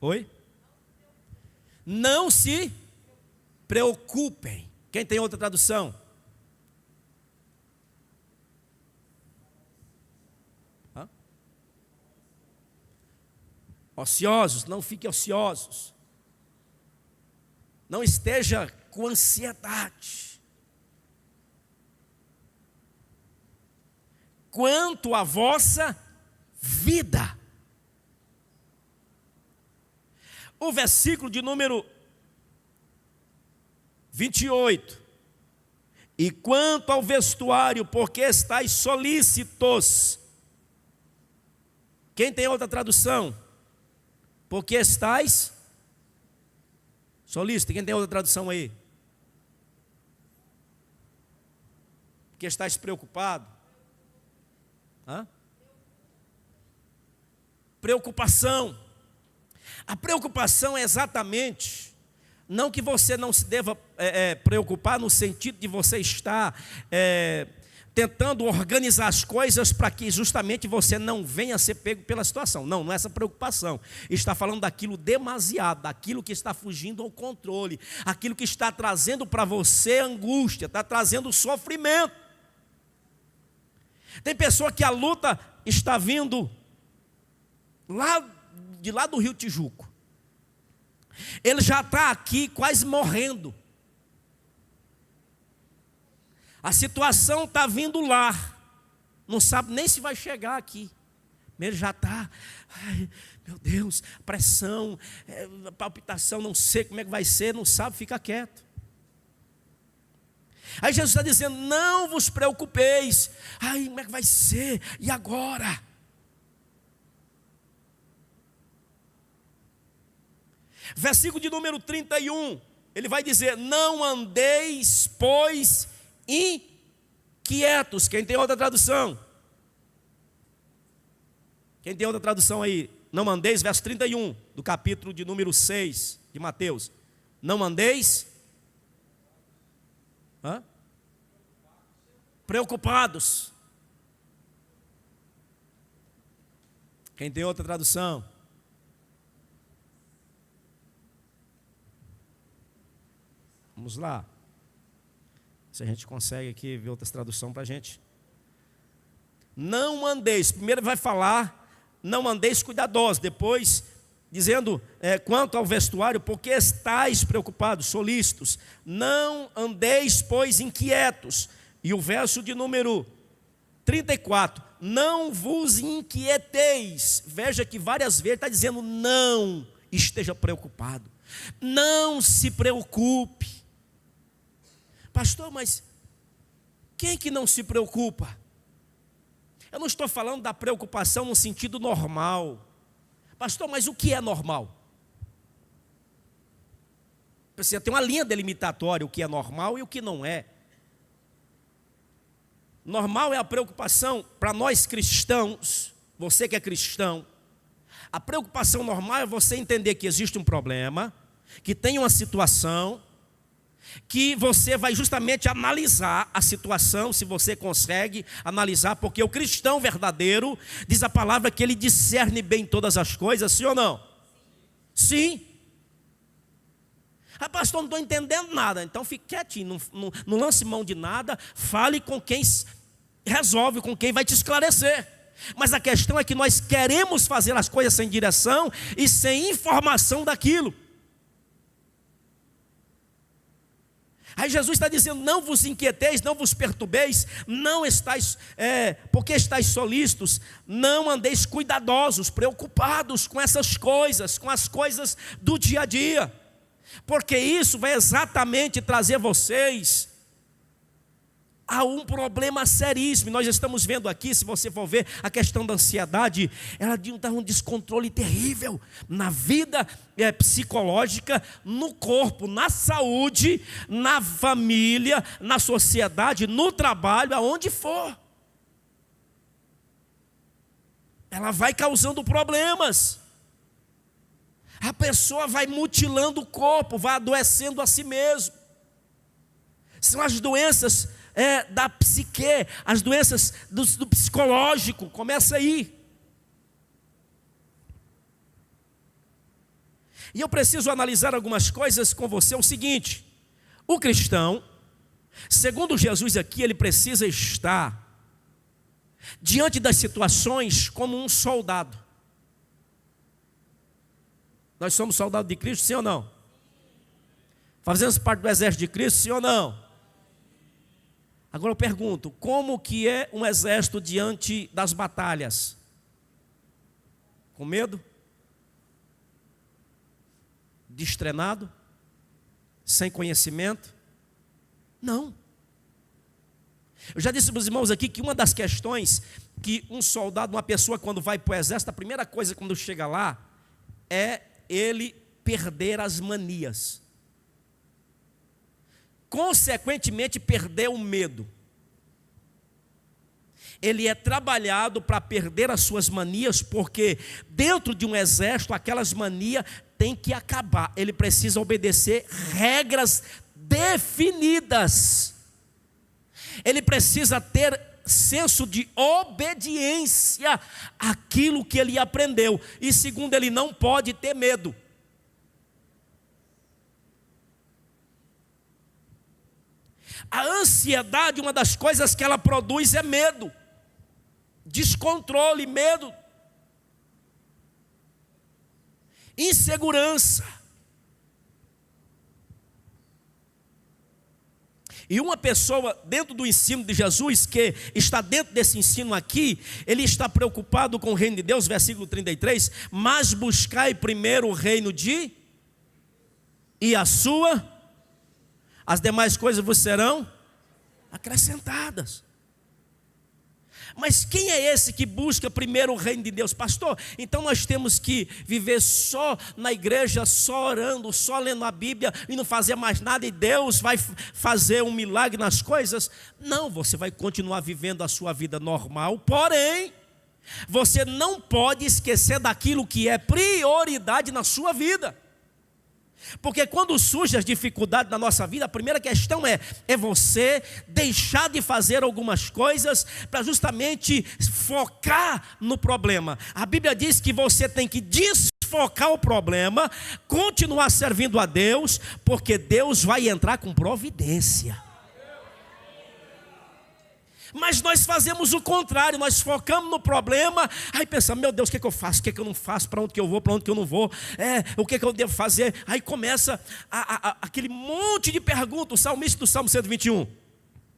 Oi? Não se preocupem. Quem tem outra tradução? Hã? Ociosos, não fiquem ociosos. Não esteja com ansiedade. Quanto à vossa vida. O versículo de número 28. E quanto ao vestuário, porque estáis solícitos. Quem tem outra tradução? Porque estáis solícitos. Quem tem outra tradução aí? Porque estáis preocupado. Hã? Preocupação. A preocupação é exatamente, não que você não se deva preocupar no sentido de você estar tentando organizar as coisas para que justamente você não venha a ser pego pela situação. Não, não é essa preocupação. Está falando daquilo demasiado, daquilo que está fugindo ao controle, aquilo que está trazendo para você angústia, está trazendo sofrimento. Tem pessoa que a luta está vindo de lá do Rio Tijuco. Ele já está aqui quase morrendo. A situação está vindo lá. Não sabe nem se vai chegar aqui. Ele já está, ai, meu Deus, pressão, palpitação, não sei como é que vai ser, não sabe, fica quieto. Aí Jesus está dizendo, não vos preocupeis. Ai, como é que vai ser? E agora? Versículo de número 31, ele vai dizer, não andeis, pois, inquietos. Quem tem outra tradução? Quem tem outra tradução aí? Não andeis, verso 31, do capítulo de número 6 de Mateus. Não andeis preocupados. Quem tem outra tradução? Vamos lá. Se a gente consegue aqui ver outras traduções para a gente. Não andeis. Primeiro vai falar, não andeis cuidadosos. Depois, dizendo, quanto ao vestuário, porque estáis preocupados, solícitos. Não andeis, pois, inquietos. E o verso de número 34. Não vos inquieteis. Veja que várias vezes está dizendo, não esteja preocupado. Não se preocupe. Pastor, mas quem que não se preocupa? Eu não estou falando da preocupação no sentido normal. Pastor, mas o que é normal? Precisa ter uma linha delimitatória, o que é normal e o que não é. Normal é a preocupação para nós cristãos, você que é cristão. A preocupação normal é você entender que existe um problema, que tem uma situação, que você vai justamente analisar a situação, se você consegue analisar, porque o cristão verdadeiro, diz a palavra que ele discerne bem todas as coisas, sim ou não? Sim. Ah, pastor, não estou entendendo nada, então fique quietinho, não lance mão de nada, fale com quem resolve, com quem vai te esclarecer. Mas a questão é que nós queremos fazer as coisas sem direção e sem informação daquilo. Aí Jesus está dizendo, não vos inquieteis, não vos perturbeis, não estáis, porque estáis solícitos, não andeis cuidadosos, preocupados com essas coisas, com as coisas do dia a dia, porque isso vai exatamente trazer vocês a um problema seríssimo. Nós estamos vendo aqui, se você for ver, a questão da ansiedade, ela dá um descontrole terrível na vida psicológica, no corpo, na saúde, na família, na sociedade, no trabalho, aonde for. Ela vai causando problemas. A pessoa vai mutilando o corpo, vai adoecendo a si mesmo. São as doenças da psique, as doenças do psicológico. Começa aí. E eu preciso analisar algumas coisas com você. É o seguinte: o cristão, segundo Jesus aqui, ele precisa estar diante das situações como um soldado. Nós somos soldados de Cristo, sim ou não? Fazemos parte do exército de Cristo, sim ou não? Agora eu pergunto, como que é um exército diante das batalhas? Com medo? Destrenado? Sem conhecimento? Não. Eu já disse para os irmãos aqui que uma das questões que um soldado, uma pessoa quando vai para o exército, a primeira coisa quando chega lá é ele perder as manias. Consequentemente, perder o medo. Ele é trabalhado para perder as suas manias, porque dentro de um exército, aquelas manias têm que acabar. Ele precisa obedecer regras definidas. Ele precisa ter senso de obediência àquilo que ele aprendeu. E segundo, ele não pode ter medo. A ansiedade, uma das coisas que ela produz é medo, descontrole, medo, insegurança. E uma pessoa dentro do ensino de Jesus, que está dentro desse ensino aqui, ele está preocupado com o reino de Deus, versículo 33, mas buscai primeiro o reino e a sua, as demais coisas vos serão acrescentadas. Mas quem é esse que busca primeiro o reino de Deus? Pastor, então nós temos que viver só na igreja, só orando, só lendo a Bíblia e não fazer mais nada e Deus vai fazer um milagre nas coisas? Não, você vai continuar vivendo a sua vida normal, porém, você não pode esquecer daquilo que é prioridade na sua vida. Porque quando surgem as dificuldades na nossa vida, a primeira questão é você deixar de fazer algumas coisas para justamente focar no problema. A Bíblia diz que você tem que desfocar o problema, continuar servindo a Deus, porque Deus vai entrar com providência. Mas nós fazemos o contrário, nós focamos no problema, aí pensamos, meu Deus, o que eu faço, o que eu não faço, para onde que eu vou, para onde que eu não vou, o que eu devo fazer? Aí começa aquele monte de perguntas. O salmista do Salmo 121,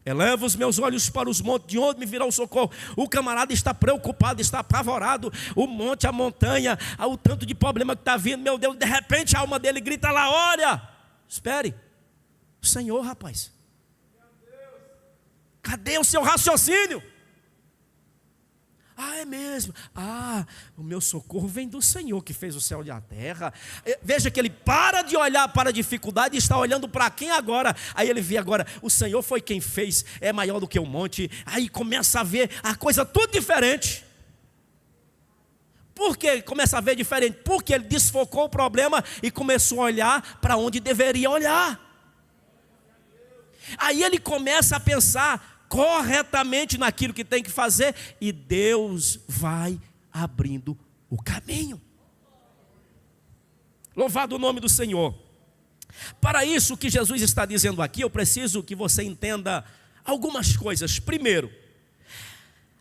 eleva os meus olhos para os montes, de onde me virá o socorro? O camarada está preocupado, está apavorado, o monte, a montanha, o tanto de problema que está vindo, meu Deus, de repente a alma dele grita lá, olha, espere, o Senhor, rapaz. Cadê o seu raciocínio? É mesmo. O meu socorro vem do Senhor que fez o céu e a terra. Veja que ele para de olhar para a dificuldade e está olhando para quem agora? Aí ele vê agora, o Senhor foi quem fez, é maior do que o monte. Aí começa a ver a coisa tudo diferente. Por que começa a ver diferente? Porque ele desfocou o problema e começou a olhar para onde deveria olhar. Aí ele começa a pensar corretamente naquilo que tem que fazer e Deus vai abrindo o caminho. Louvado o nome do Senhor. Para isso, o que Jesus está dizendo aqui, eu preciso que você entenda algumas coisas. Primeiro,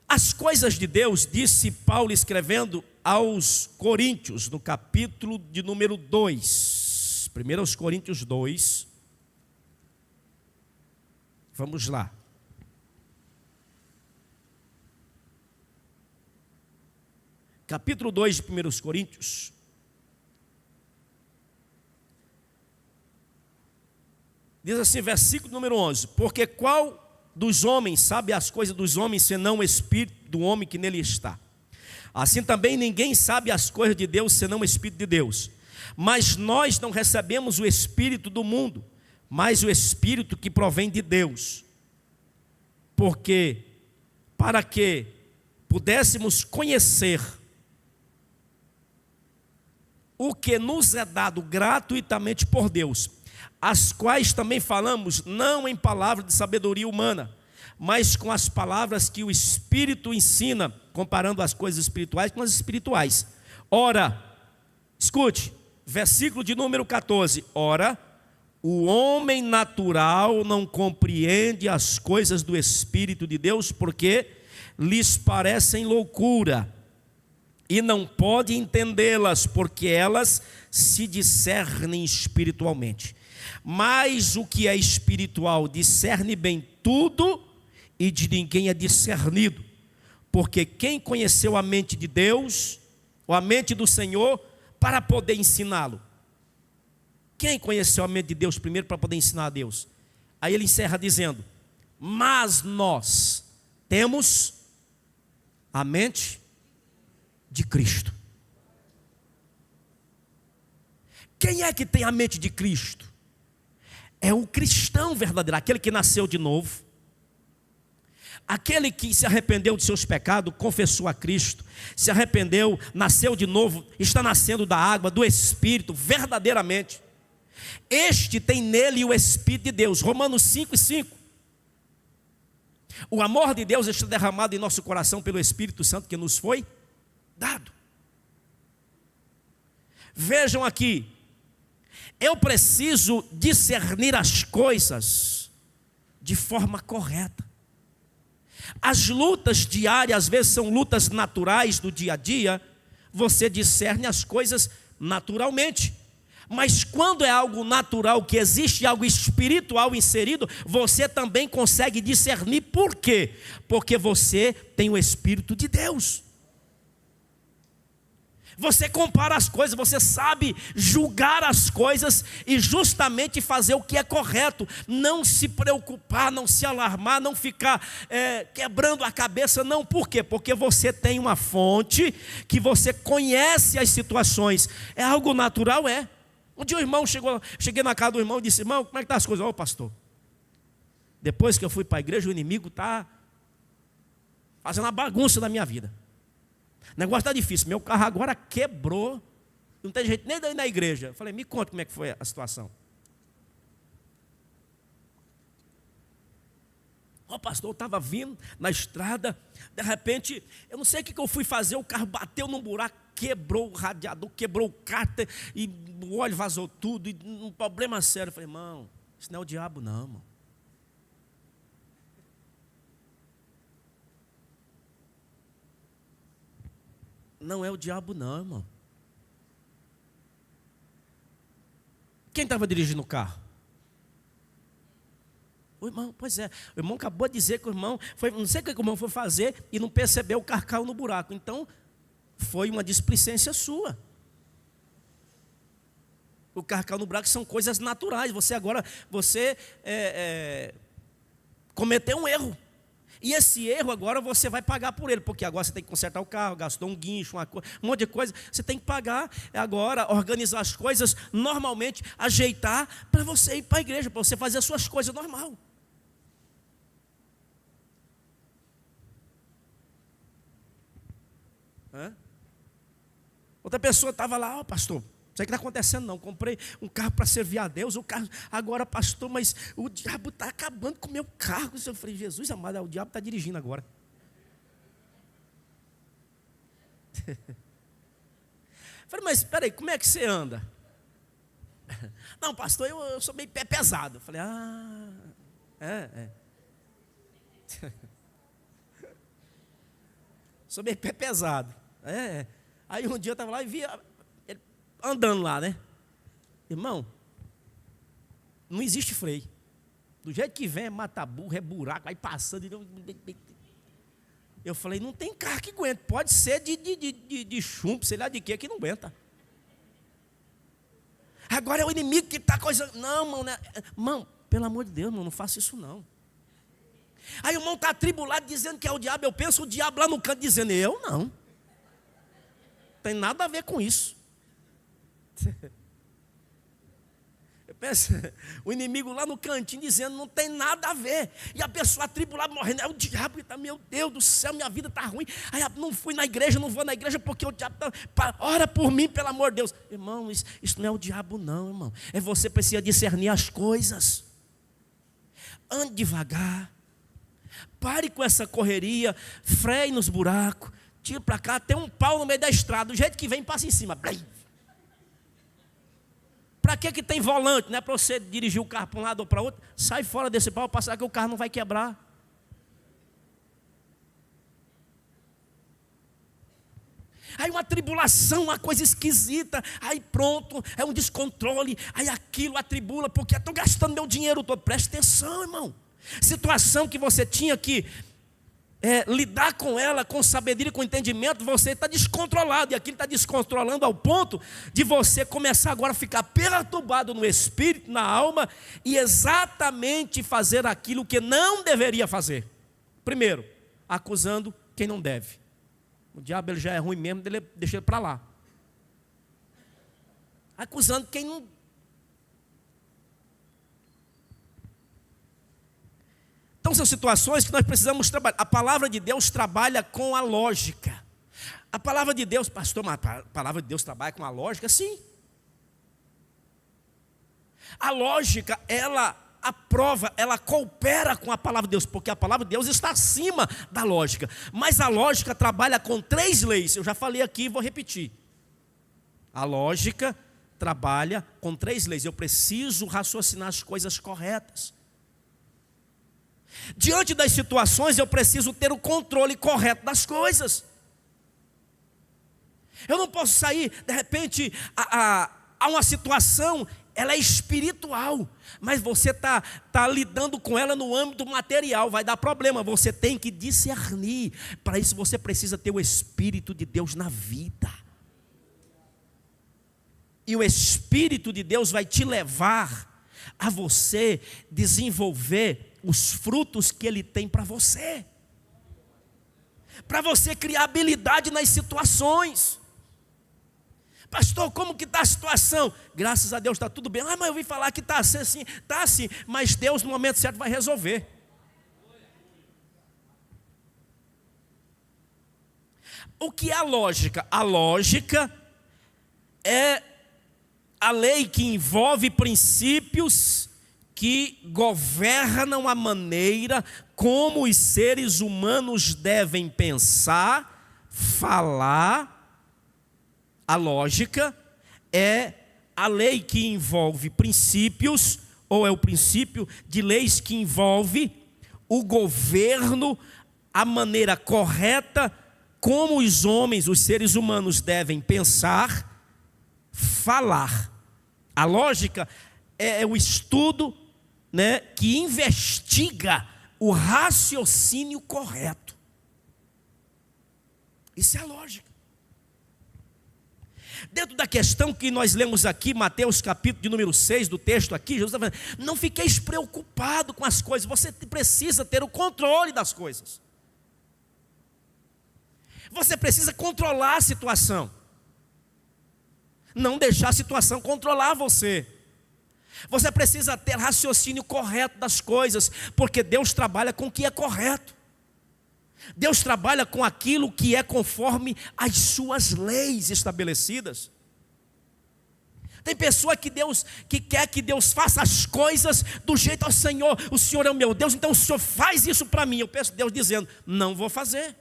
as coisas de Deus, disse Paulo escrevendo aos Coríntios, no capítulo de número 2. 1 Coríntios 2. Vamos lá. Capítulo 2 de 1 Coríntios. Diz assim, versículo número 11. Porque qual dos homens sabe as coisas dos homens, senão o Espírito do homem que nele está? Assim também ninguém sabe as coisas de Deus, senão o Espírito de Deus. Mas nós não recebemos o Espírito do mundo, mas o Espírito que provém de Deus. Porque, para que pudéssemos conhecer o que nos é dado gratuitamente por Deus, as quais também falamos, não em palavras de sabedoria humana, mas com as palavras que o Espírito ensina, comparando as coisas espirituais com as espirituais. Ora, escute, versículo de número 14. Ora, o homem natural não compreende as coisas do Espírito de Deus, porque lhes parecem loucura, e não pode entendê-las, porque elas se discernem espiritualmente. Mas o que é espiritual discerne bem tudo, e de ninguém é discernido, porque quem conheceu a mente de Deus, ou a mente do Senhor, para poder ensiná-lo? Quem conheceu a mente de Deus primeiro para poder ensinar a Deus? Aí ele encerra dizendo: mas nós temos a mente de Cristo. Quem é que tem a mente de Cristo? É o cristão verdadeiro, aquele que nasceu de novo, aquele que se arrependeu de seus pecados, confessou a Cristo, se arrependeu, nasceu de novo, está nascendo da água, do Espírito, verdadeiramente. Este tem nele o Espírito de Deus. Romanos 5:5. O amor de Deus está derramado em nosso coração pelo Espírito Santo que nos foi dado. Vejam aqui, eu preciso discernir as coisas de forma correta. As lutas diárias, às vezes são lutas naturais do dia a dia, você discerne as coisas naturalmente. Mas quando é algo natural, que existe algo espiritual inserido, você também consegue discernir. Por quê? Porque você tem o Espírito de Deus. Você compara as coisas, você sabe julgar as coisas e justamente fazer o que é correto. Não se preocupar, não se alarmar, não ficar quebrando a cabeça, não. Por quê? Porque você tem uma fonte que você conhece as situações. É algo natural, é. Um dia o irmão cheguei na casa do irmão e disse: irmão, como é que estão as coisas? Ô pastor, depois que eu fui para a igreja, o inimigo está fazendo uma bagunça na minha vida. O negócio está difícil, meu carro agora quebrou, não tem jeito nem de ir na igreja. Eu falei: me conta como é que foi a situação. Ó pastor, eu estava vindo na estrada, de repente, eu não sei o que eu fui fazer, o carro bateu num buraco, quebrou o radiador, quebrou o cárter, e o óleo vazou tudo, e um problema sério. Eu falei: irmão, isso não é o diabo não, irmão. Não é o diabo não, irmão. Quem estava dirigindo o carro? O irmão. Pois é, o irmão acabou de dizer que o irmão foi, não sei o que o irmão foi fazer e não percebeu, o carro caiu no buraco. Então, foi uma displicência sua. O carro caiu no buraco, são coisas naturais. Você agora, cometeu um erro. E esse erro agora você vai pagar por ele, porque agora você tem que consertar o carro, gastou um guincho, um monte de coisa. Você tem que pagar agora, organizar as coisas normalmente, ajeitar para você ir para a igreja, para você fazer as suas coisas normal. Outra pessoa estava lá: ó pastor, não sei o que está acontecendo não, comprei um carro para servir a Deus, o carro, agora pastor, mas o diabo está acabando com o meu carro. Eu falei: Jesus amado, o diabo está dirigindo agora. Falei: mas espera aí, como é que você anda? Não pastor, eu sou meio pé pesado. Eu falei: sou meio pé pesado. Aí um dia eu estava lá e via ele andando lá, né? Irmão, não existe freio. Do jeito que vem, é mata-burro, é buraco, vai passando. Eu falei: não tem carro que aguenta. Pode ser de chumbo, sei lá de quê, que não aguenta. Agora é o inimigo que está coisando. Não, irmão, né? Irmão, pelo amor de Deus, irmão, não faça isso não. Aí o irmão está atribulado dizendo que é o diabo. Eu penso o diabo lá no canto dizendo: eu não. Tem nada a ver com isso. Eu Pensa, o inimigo lá no cantinho dizendo, não tem nada a ver. E a pessoa atribulada morrendo, é o diabo que está, meu Deus do céu, minha vida está ruim. Aí não fui na igreja, não vou na igreja porque o diabo está, ora por mim, pelo amor de Deus. Irmão, isso não é o diabo não, irmão. É você precisa discernir as coisas. Ande devagar. Pare com essa correria, freie nos buracos, tira para cá, tem um pau no meio da estrada, do jeito que vem, passa em cima. Para que tem volante? Não é para você dirigir o carro para um lado ou para outro? Sai fora desse pau, passar que o carro não vai quebrar. Aí uma tribulação, uma coisa esquisita, aí pronto, é um descontrole, aí aquilo atribula, porque estou gastando meu dinheiro todo. Preste atenção, irmão. Situação que você tinha que lidar com ela com sabedoria, com entendimento, você está descontrolado, e aquilo está descontrolando ao ponto de você começar agora a ficar perturbado no espírito, na alma, e exatamente fazer aquilo que não deveria fazer. Primeiro, acusando quem não deve. O diabo ele já é ruim mesmo, deixa ele para lá. Acusando quem não. Então são situações que nós precisamos trabalhar. A palavra de Deus trabalha com a lógica. A palavra de Deus, pastor, mas a palavra de Deus trabalha com a lógica? Sim. A lógica, ela aprova, ela coopera com a palavra de Deus, porque a palavra de Deus está acima da lógica. Mas a lógica trabalha com 3 leis. Eu já falei aqui e vou repetir. A lógica trabalha com 3 leis. Eu preciso raciocinar as coisas corretas. Diante das situações, eu preciso ter o controle correto das coisas. Eu não posso sair, de repente, a uma situação, ela é espiritual, mas você está lidando com ela no âmbito material, vai dar problema, você tem que discernir. Para isso você precisa ter o Espírito de Deus na vida. E o Espírito de Deus vai te levar a você desenvolver os frutos que Ele tem para você criar habilidade nas situações. Pastor, como que está a situação? Graças a Deus está tudo bem. Mas eu ouvi falar que está assim, está assim, mas Deus no momento certo vai resolver. O que é a lógica? A lógica é a lei que envolve princípios que governam a maneira como os seres humanos devem pensar, falar. A lógica é a lei que envolve princípios, ou é o princípio de leis que envolve o governo, a maneira correta como os homens, os seres humanos devem pensar, falar. A lógica é o estudo, que investiga o raciocínio correto. Isso é a lógica. Dentro da questão que nós lemos aqui, Mateus capítulo de número 6 do texto aqui, Jesus está falando, não fiqueis preocupado com as coisas, você precisa ter o controle das coisas. Você precisa controlar a situação. Não deixar a situação controlar você. Você precisa ter raciocínio correto das coisas, porque Deus trabalha com o que é correto. Deus trabalha com aquilo que é conforme as suas leis estabelecidas. Tem pessoa que quer que Deus faça as coisas do jeito ao Senhor. O Senhor é o meu Deus, então o Senhor faz isso para mim. Eu penso Deus dizendo, não vou fazer.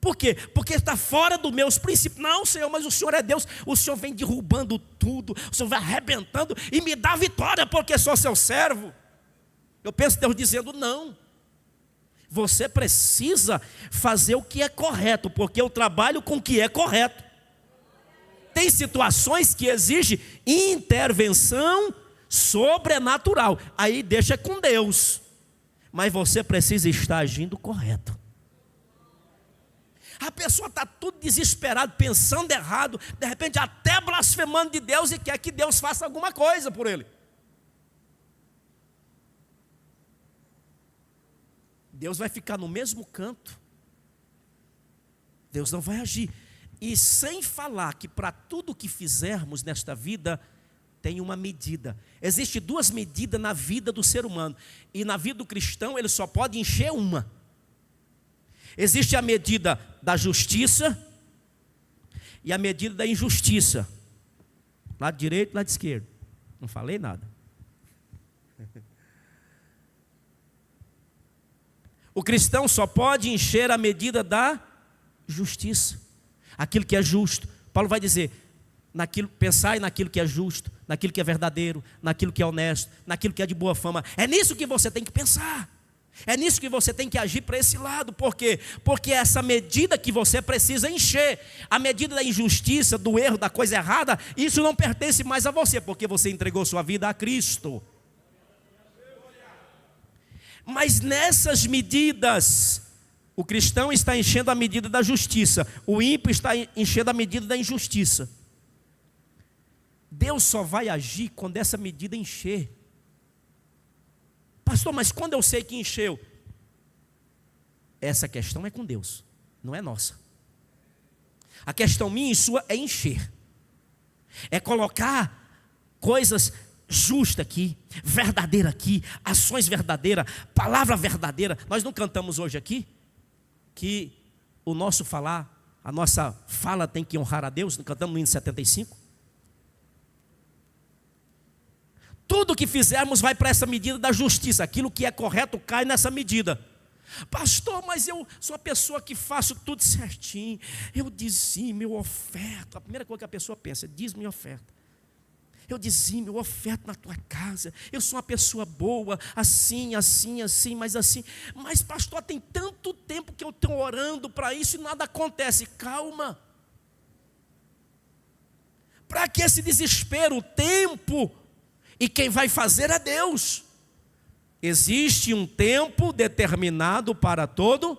Por quê? Porque está fora dos meus princípios. Não, Senhor, mas o Senhor é Deus. O Senhor vem derrubando tudo. O Senhor vai arrebentando e me dá vitória porque sou seu servo. Eu penso Deus dizendo, não. Você precisa fazer o que é correto, porque eu trabalho com o que é correto. Tem situações que exigem intervenção sobrenatural. Aí deixa com Deus. Mas você precisa estar agindo correto. A pessoa está tudo desesperado, pensando errado, de repente até blasfemando de Deus e quer que Deus faça alguma coisa por ele. Deus vai ficar no mesmo canto. Deus não vai agir. E sem falar que para tudo que fizermos nesta vida, tem uma medida. Existem duas medidas na vida do ser humano. E na vida do cristão ele só pode encher uma. Existe a medida da justiça e a medida da injustiça. Lado direito e lado esquerdo. Não falei nada. O cristão só pode encher a medida da justiça. Aquilo que é justo. Paulo vai dizer, pensai naquilo que é justo, naquilo que é verdadeiro, naquilo que é honesto, naquilo que é de boa fama. É nisso que você tem que pensar. É nisso que você tem que agir para esse lado. Por quê? Porque é essa medida que você precisa encher. A medida da injustiça, do erro, da coisa errada, isso não pertence mais a você, porque você entregou sua vida a Cristo. Mas nessas medidas, o cristão está enchendo a medida da justiça, o ímpio está enchendo a medida da injustiça. Deus só vai agir quando essa medida encher. Pastor, mas quando eu sei que encheu? Essa questão é com Deus, não é nossa. A questão minha e sua é encher. É colocar coisas justas aqui, verdadeira aqui, ações verdadeiras, palavra verdadeira. Nós não cantamos hoje aqui que o nosso falar, a nossa fala tem que honrar a Deus? Não cantamos no hino 75? Tudo que fizermos vai para essa medida da justiça. Aquilo que é correto cai nessa medida. Pastor, mas eu sou uma pessoa que faço tudo certinho. Eu dizimo, eu oferto. A primeira coisa que a pessoa pensa é dízimo e oferta. Eu dizimo, eu oferto na tua casa. Eu sou uma pessoa boa, assim, mas assim. Mas pastor, tem tanto tempo que eu estou orando para isso e nada acontece. Calma. Para que esse desespero? O tempo. E quem vai fazer é Deus. Existe um tempo determinado para todo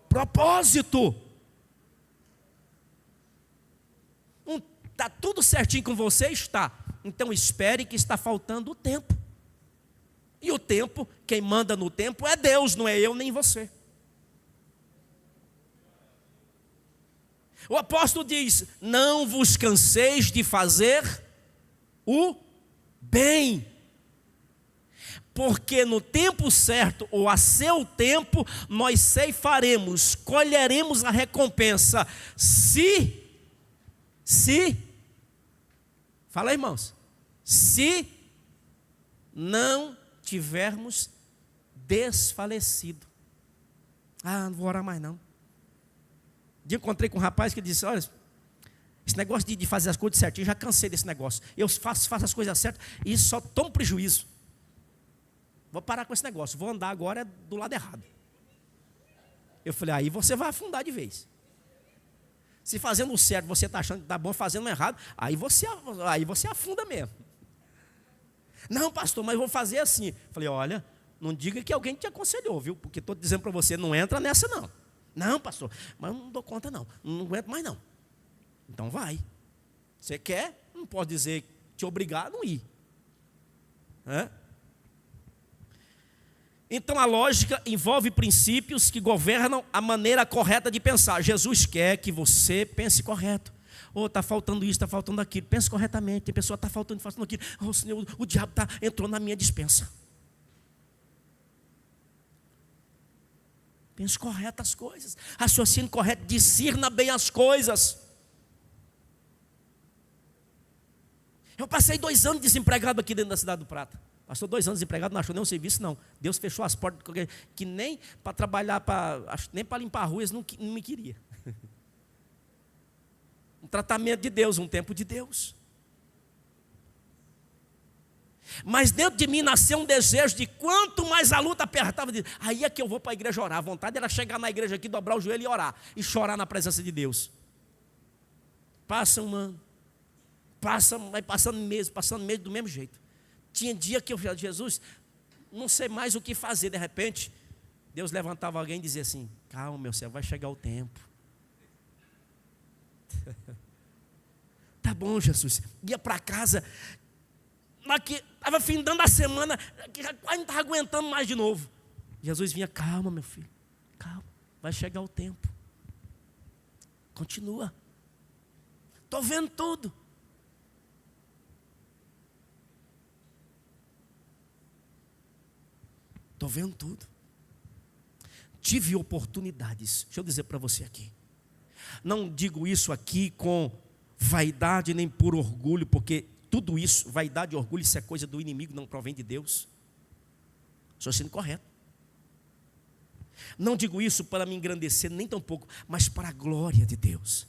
propósito. Está tudo certinho com você? Está. Então espere que está faltando o tempo. E o tempo, quem manda no tempo é Deus, não é eu nem você. O apóstolo diz, não vos canseis de fazer o bem, porque no tempo certo, ou a seu tempo, nós ceifaremos, colheremos a recompensa, fala aí, irmãos, se não tivermos desfalecido. Não vou orar mais não. Um dia eu encontrei com um rapaz que disse, olha, esse negócio de fazer as coisas certinho, já cansei desse negócio. Eu faço as coisas certas e só tomo prejuízo. Vou parar com esse negócio, vou andar agora do lado errado. Eu falei, aí você vai afundar de vez. Se fazendo o certo você está achando que está bom, fazendo o errado, aí você afunda mesmo. Não, pastor, mas eu vou fazer assim. Falei, olha, não diga que alguém te aconselhou, viu? Porque estou dizendo para você, não entra nessa não. Não, pastor, mas eu não dou conta não aguento mais não. Então vai. Você quer? Não pode dizer, te obrigar a não ir. Então a lógica envolve princípios que governam a maneira correta de pensar. Jesus quer que você pense correto. Está faltando isso, está faltando aquilo. Pense corretamente. Tem pessoa que está faltando aquilo. Senhor, o diabo entrou na minha dispensa. Pense correto as coisas. Raciocínio correto, discirna bem as coisas. Eu passei 2 anos desempregado aqui dentro da cidade do Prata. Passou 2 anos desempregado, não achou nenhum serviço, não. Deus fechou as portas, que nem para trabalhar, nem para limpar ruas, não me queria. Um tratamento de Deus, um tempo de Deus. Mas dentro de mim nasceu um desejo de quanto mais a luta apertava, aí é que eu vou para a igreja orar. A vontade era chegar na igreja aqui, dobrar o joelho e orar. E chorar na presença de Deus. Passa um ano. Vai passando mês do mesmo jeito. Tinha dia que eu falei, Jesus, não sei mais o que fazer. De repente, Deus levantava alguém e dizia assim, calma meu céu, vai chegar o tempo. Tá bom, Jesus. Ia para casa, estava findando a semana, quase não estava aguentando mais de novo. Jesus vinha, calma meu filho, calma, vai chegar o tempo. Continua. Estou vendo tudo. Estou vendo tudo. Tive oportunidades. Deixa eu dizer para você aqui. Não digo isso aqui com vaidade nem por orgulho, porque tudo isso, vaidade e orgulho, isso é coisa do inimigo, não provém de Deus. Estou sendo correto. Não digo isso para me engrandecer, nem tampouco, mas para a glória de Deus.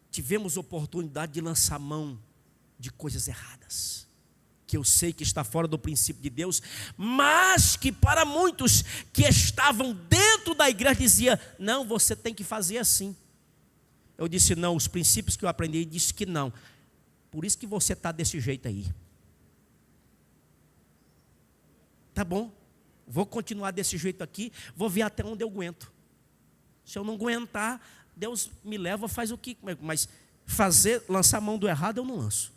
Tivemos oportunidade de lançar mão de coisas erradas, que eu sei que está fora do princípio de Deus, mas que para muitos que estavam dentro da igreja dizia: não, você tem que fazer assim. Eu disse: não, os princípios que eu aprendi, disse que não. Por isso que você está desse jeito aí. Tá bom, vou continuar desse jeito aqui, vou ver até onde eu aguento. Se eu não aguentar, Deus me leva, faz o que, mas lançar a mão do errado eu não lanço.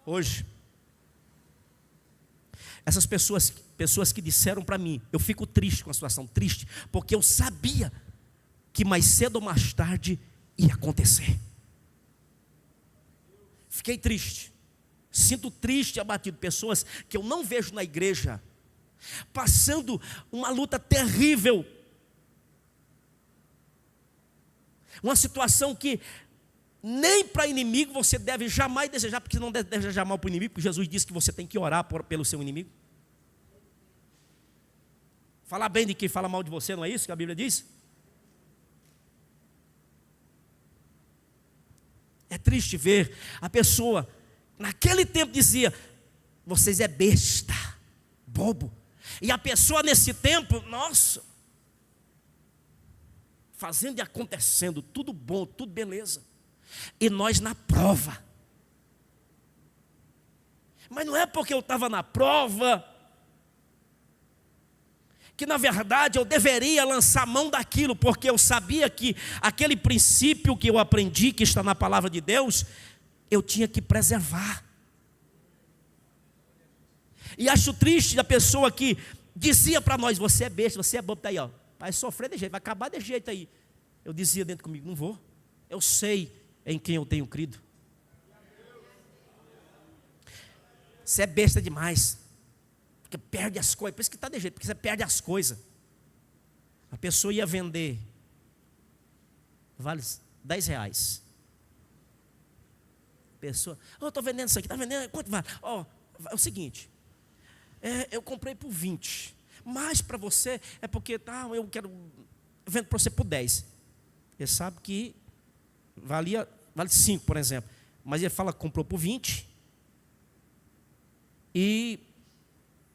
Hoje, essas pessoas que disseram para mim, eu fico triste com a situação, triste, porque eu sabia que mais cedo ou mais tarde ia acontecer. Fiquei triste, sinto triste e abatido, pessoas que eu não vejo na igreja, passando uma luta terrível, uma situação que nem para inimigo você deve jamais desejar, porque não deve desejar mal para o inimigo, porque Jesus disse que você tem que orar pelo seu inimigo. Falar bem de quem fala mal de você, não é isso que a Bíblia diz? É triste ver a pessoa, naquele tempo dizia: vocês é besta, bobo. E a pessoa nesse tempo, nossa, fazendo e acontecendo, tudo bom, tudo beleza. E nós na prova. Mas não é porque eu estava na prova que na verdade eu deveria lançar mão daquilo, porque eu sabia que aquele princípio que eu aprendi, que está na palavra de Deus, eu tinha que preservar. E acho triste a pessoa que dizia para nós: você é besta, você é bobo, está aí, ó, vai sofrer de jeito, vai acabar de jeito aí. Eu dizia dentro comigo: não vou, eu sei em quem eu tenho crido. Você é besta demais, porque perde as coisas. Por isso que está de jeito, porque você perde as coisas. A pessoa ia vender, vale R$10. Pessoa: eu estou vendendo isso aqui, está vendendo, quanto vale? É o seguinte, eu comprei por 20, mas para você é porque eu vendo para você por 10. Ele sabe que vale 5, por exemplo, mas ele fala que comprou por 20 e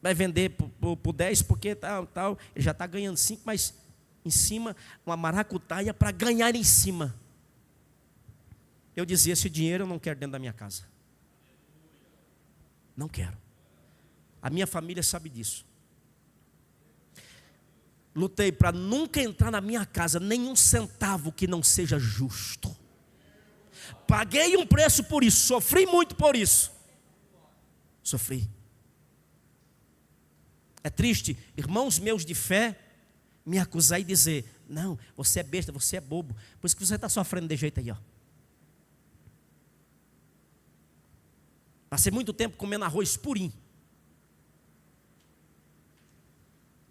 vai vender por 10 porque tal, ele já está ganhando 5, mas em cima uma maracutaia para ganhar em cima. Eu dizia: esse dinheiro eu não quero dentro da minha casa, não quero. A minha família sabe disso. Lutei para nunca entrar na minha casa nenhum centavo que não seja justo. Paguei um preço por isso, sofri muito por isso. Sofri. É triste, irmãos meus de fé, me acusar e dizer: não, você é besta, você é bobo, por isso que você está sofrendo de jeito aí, ó. Passei muito tempo comendo arroz purinho.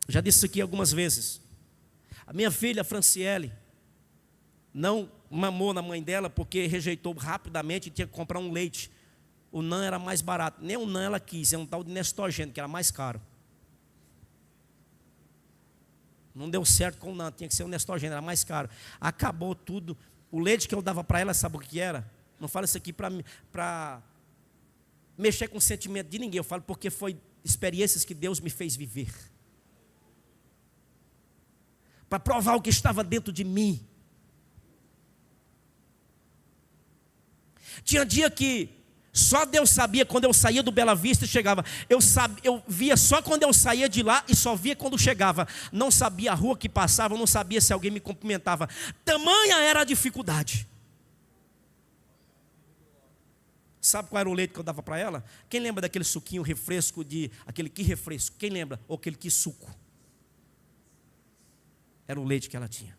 Já disse isso aqui algumas vezes. A minha filha, Franciele, não mamou na mãe dela porque rejeitou rapidamente e tinha que comprar um leite. O NAN era mais barato. Nem o NAN ela quis, é um tal de Nestogênio, que era mais caro. Não deu certo com o NAN, tinha que ser o Nestogênio, era mais caro. Acabou tudo. O leite que eu dava para ela, sabe o que era? Não falo isso aqui para mexer com o sentimento de ninguém. Eu falo porque foi experiências que Deus me fez viver. Para provar o que estava dentro de mim. Tinha dia que só Deus sabia quando eu saía do Bela Vista e chegava. Eu via só quando eu saía de lá e só via quando chegava. Não sabia a rua que passava, não sabia se alguém me cumprimentava. Tamanha era a dificuldade. Sabe qual era o leite que eu dava para ela? Quem lembra daquele suquinho refresco, aquele que refresco? Quem lembra? Ou aquele que suco? Era o leite que ela tinha.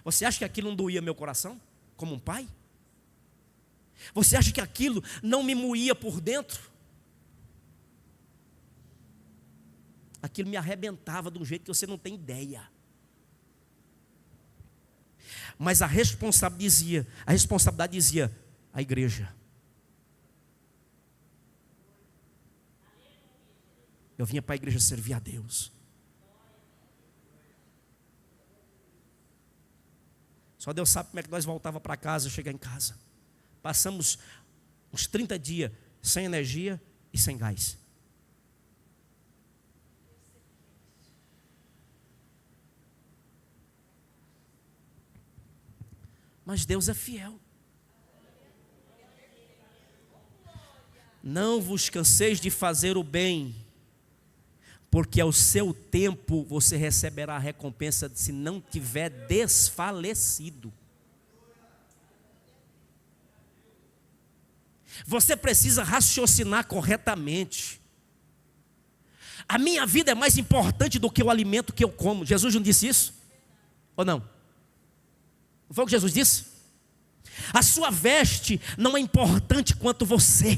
Você acha que aquilo não doía meu coração? Como um pai? Você acha que aquilo não me moía por dentro? Aquilo me arrebentava de um jeito que você não tem ideia. Mas a responsabilidade dizia a igreja. Eu vinha para a igreja servir a Deus. Só Deus sabe como é que nós voltava para casa, chegar em casa. Passamos uns 30 dias sem energia e sem gás. Mas Deus é fiel. Não vos canseis de fazer o bem, porque ao seu tempo você receberá a recompensa se não tiver desfalecido. Você precisa raciocinar corretamente. A minha vida é mais importante do que o alimento que eu como. Jesus não disse isso? Ou não? Não foi o que Jesus disse? A sua veste não é importante quanto você.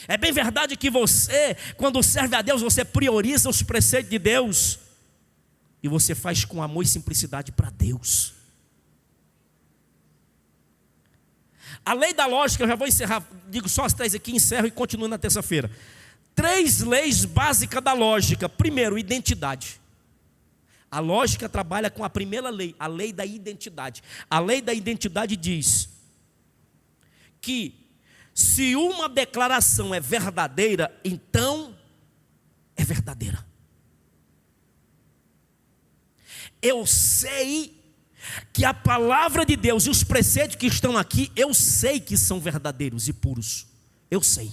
É bem verdade que você, quando serve a Deus, você prioriza os preceitos de Deus. E você faz com amor e simplicidade para Deus. A lei da lógica, eu já vou encerrar, digo só as 3 aqui, encerro e continuo na terça-feira. 3 leis básicas da lógica. Primeiro, identidade. A lógica trabalha com a primeira lei, a lei da identidade. A lei da identidade diz que se uma declaração é verdadeira, então é verdadeira. Eu sei que a palavra de Deus e os preceitos que estão aqui, eu sei que são verdadeiros e puros. Eu sei.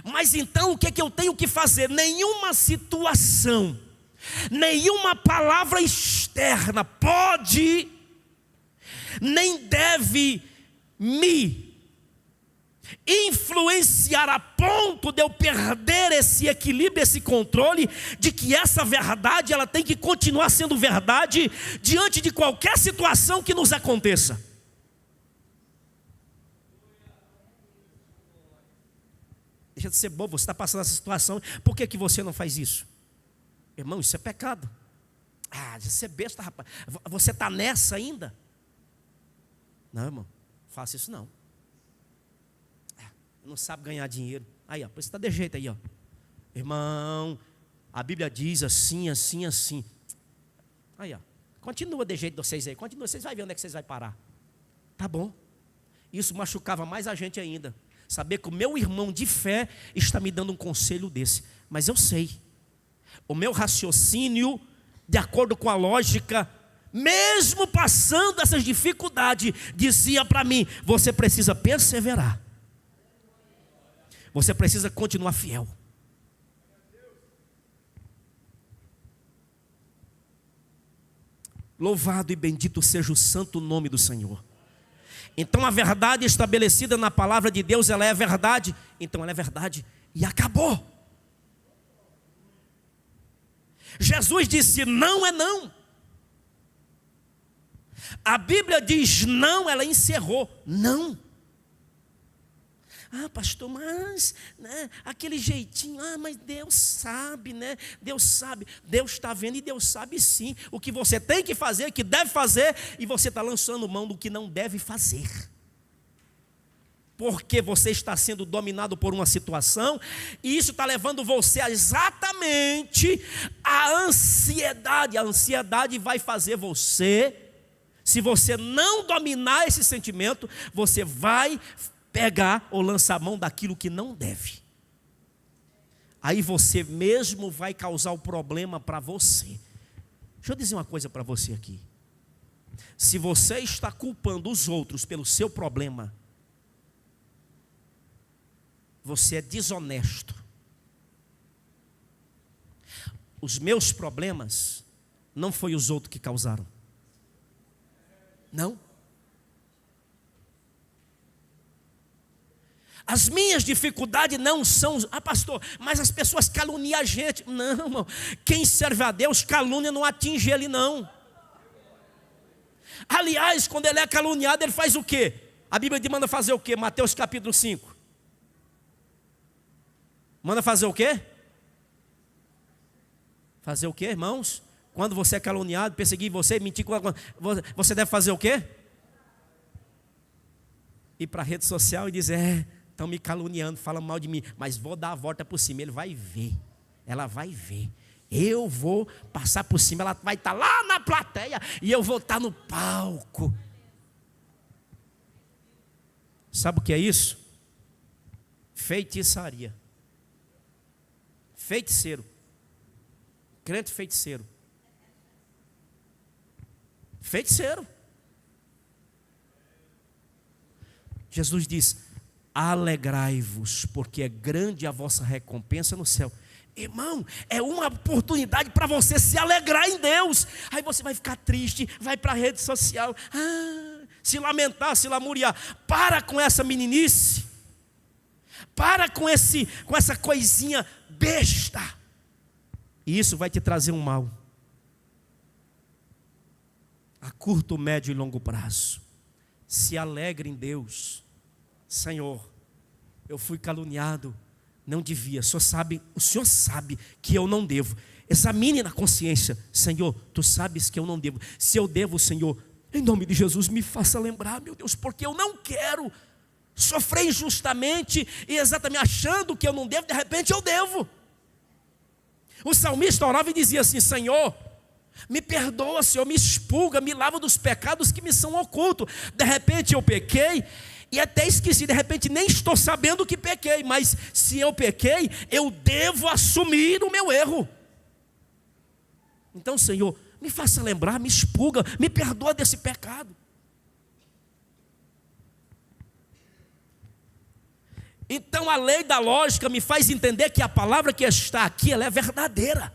Mas então o que é que eu tenho que fazer? Nenhuma situação, nenhuma palavra externa pode, nem deve me influenciar a ponto de eu perder esse equilíbrio, esse controle, de que essa verdade ela tem que continuar sendo verdade diante de qualquer situação que nos aconteça. Deixa de ser bobo, você está passando essa situação, por que você não faz isso? Irmão, isso é pecado. Deixa de ser besta, rapaz. Você está nessa ainda? Não, irmão, faça isso não. Não sabe ganhar dinheiro. Aí, ó, por isso está de jeito aí, ó. Irmão, a Bíblia diz assim, assim, assim. Aí, ó, continua de jeito de vocês aí, continua, vocês vão ver onde é que vocês vão parar. Tá bom. Isso machucava mais a gente ainda. Saber que o meu irmão de fé está me dando um conselho desse. Mas eu sei. O meu raciocínio, de acordo com a lógica, mesmo passando essas dificuldades, dizia para mim: você precisa perseverar. Você precisa continuar fiel. Louvado e bendito seja o santo nome do Senhor. Então a verdade estabelecida na palavra de Deus, ela é verdade. Então ela é verdade e acabou. Jesus disse: não é não. A Bíblia diz não, ela encerrou. Não. Pastor, mas né, aquele jeitinho, mas Deus sabe, né? Deus sabe, Deus está vendo e Deus sabe sim o que você tem que fazer, o que deve fazer, e você está lançando mão do que não deve fazer. Porque você está sendo dominado por uma situação, e isso está levando você a exatamente a ansiedade. A ansiedade vai fazer você, se você não dominar esse sentimento, você vai pegar ou lançar mão daquilo que não deve. Aí você mesmo vai causar o problema para você. Deixa eu dizer uma coisa para você aqui. Se você está culpando os outros pelo seu problema, você é desonesto. Os meus problemas não foi os outros que causaram. Não. As minhas dificuldades não são... pastor, mas as pessoas caluniam a gente. Não, irmão. Quem serve a Deus, calúnia não atinge ele não. Aliás, quando ele é caluniado, ele faz o quê? A Bíblia manda fazer o quê? Mateus capítulo 5. Manda fazer o quê? Fazer o quê, irmãos? Quando você é caluniado, perseguir você, mentir, você deve fazer o quê? Ir para a rede social e dizer, estão me caluniando, falam mal de mim, mas vou dar a volta por cima. Ele vai ver, ela vai ver. Eu vou passar por cima, ela vai estar lá na plateia e eu vou estar no palco. Sabe o que é isso? Feitiçaria. Feiticeiro. Crente feiticeiro. Feiticeiro. Jesus diz, alegrai-vos, porque é grande a vossa recompensa no céu. Irmão, é uma oportunidade para você se alegrar em Deus. Aí você vai ficar triste, vai para a rede social, se lamentar, se lamuriar. Para com essa meninice. Para com essa coisinha besta. E isso vai te trazer um mal. A curto, médio e longo prazo. Se alegre em Deus. Senhor, eu fui caluniado. Não devia, o Senhor sabe que eu não devo. Examine na consciência, Senhor, Tu sabes que eu não devo. Se eu devo, Senhor, em nome de Jesus, me faça lembrar, meu Deus, porque eu não quero sofrer injustamente e exatamente achando que eu não devo, de repente eu devo. O salmista orava e dizia assim, Senhor, me perdoa, Senhor, me expurga, me lava dos pecados que me são ocultos. De repente eu pequei e até esqueci, de repente nem estou sabendo que pequei, mas se eu pequei, eu devo assumir o meu erro. Então, Senhor, me faça lembrar, me expurga, me perdoa desse pecado. Então a lei da lógica me faz entender que a palavra que está aqui, ela é verdadeira.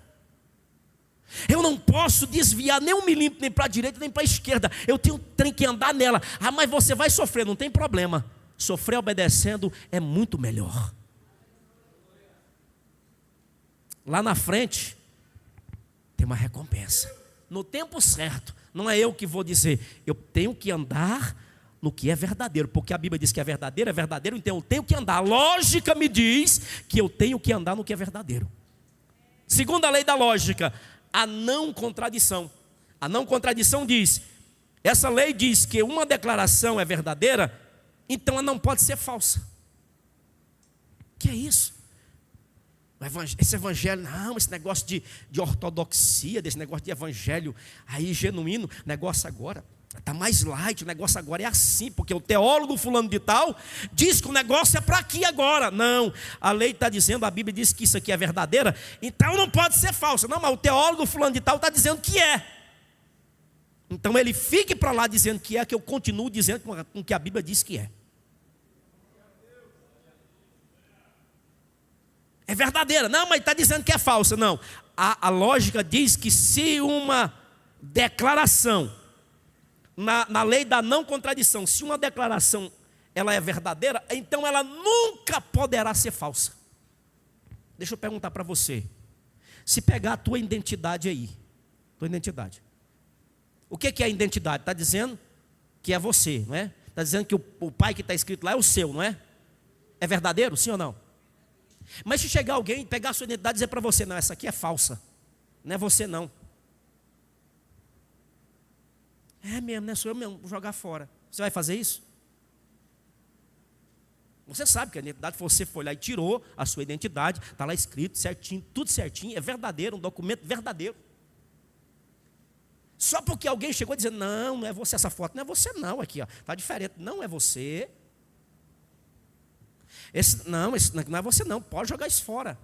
Eu não posso desviar nem um milímetro, nem para a direita, nem para a esquerda. Eu tenho que andar nela. Mas você vai sofrer, não tem problema. Sofrer obedecendo é muito melhor. Lá na frente, tem uma recompensa. No tempo certo, não é eu que vou dizer. Eu tenho que andar no que é verdadeiro, porque a Bíblia diz que é verdadeiro, então eu tenho que andar. A lógica me diz que eu tenho que andar no que é verdadeiro. Segundo a lei da lógica, a não contradição. A não contradição diz, essa lei diz que uma declaração é verdadeira, então ela não pode ser falsa. Que é isso? Esse evangelho, não, esse negócio de ortodoxia, desse negócio de evangelho aí genuíno, negócio agora está mais light, o negócio agora é assim, porque o teólogo fulano de tal diz que o negócio é para aqui agora. Não, a lei está dizendo, a Bíblia diz que isso aqui é verdadeira, então não pode ser falsa. Não, mas o teólogo fulano de tal está dizendo que é. Então ele fique para lá dizendo que é, que eu continuo dizendo com que a Bíblia diz que é. É verdadeira. Não, mas está dizendo que é falsa. Não, a lógica diz que se uma declaração, na lei da não contradição, se uma declaração ela é verdadeira, então ela nunca poderá ser falsa. Deixa eu perguntar para você. Se pegar a tua identidade aí, tua identidade. O que é a identidade? Está dizendo que é você, não é? Está dizendo que o pai que está escrito lá é o seu, não é? É verdadeiro, sim ou não? Mas se chegar alguém, pegar a sua identidade e dizer para você, não, essa aqui é falsa, não é você não. É mesmo, não é sou eu mesmo, vou jogar fora. Você vai fazer isso? Você sabe que a identidade, você foi lá e tirou a sua identidade, está lá escrito certinho, tudo certinho, é verdadeiro, um documento verdadeiro. Só porque alguém chegou dizendo, não é você, essa foto não é você não, aqui, está diferente, não é você. Esse não é você não, pode jogar isso fora.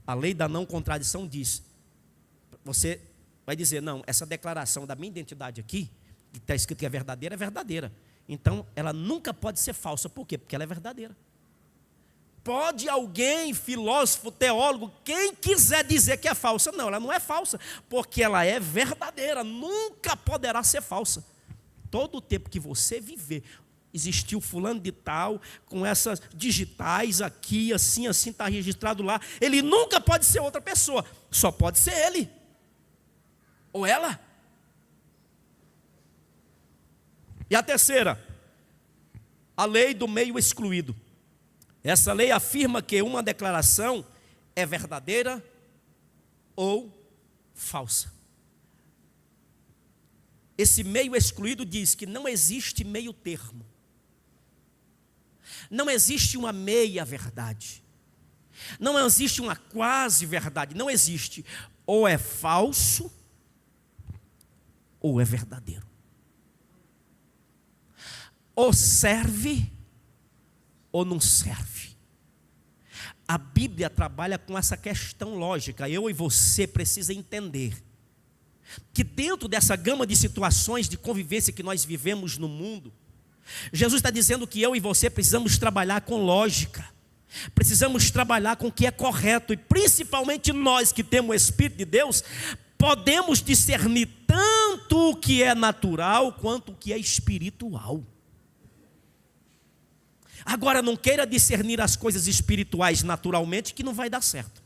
A lei da não contradição diz, você vai dizer, não, essa declaração da minha identidade aqui, que está escrito que é verdadeira, então ela nunca pode ser falsa. Por quê? Porque ela é verdadeira. Pode alguém, filósofo, teólogo, quem quiser dizer que é falsa, não, ela não é falsa, porque ela é verdadeira, nunca poderá ser falsa. Todo o tempo que você viver, existiu fulano de tal, com essas digitais aqui, assim, está registrado lá, ele nunca pode ser outra pessoa, só pode ser ele. Ou ela. E a terceira, a lei do meio excluído. Essa lei afirma que uma declaração é verdadeira ou falsa. Esse meio excluído diz que não existe meio termo. Não existe uma meia verdade. Não existe uma quase verdade. Não existe. Ou é falso, ou é verdadeiro. Ou serve, ou não serve. A Bíblia trabalha com essa questão lógica. Eu e você precisa entender que dentro dessa gama de situações de convivência que nós vivemos no mundo, Jesus está dizendo que eu e você precisamos trabalhar com lógica, precisamos trabalhar com o que é correto, e principalmente nós que temos o Espírito de Deus, podemos discernir tanto o que é natural quanto o que é espiritual. Agora, não queira discernir as coisas espirituais naturalmente, que não vai dar certo.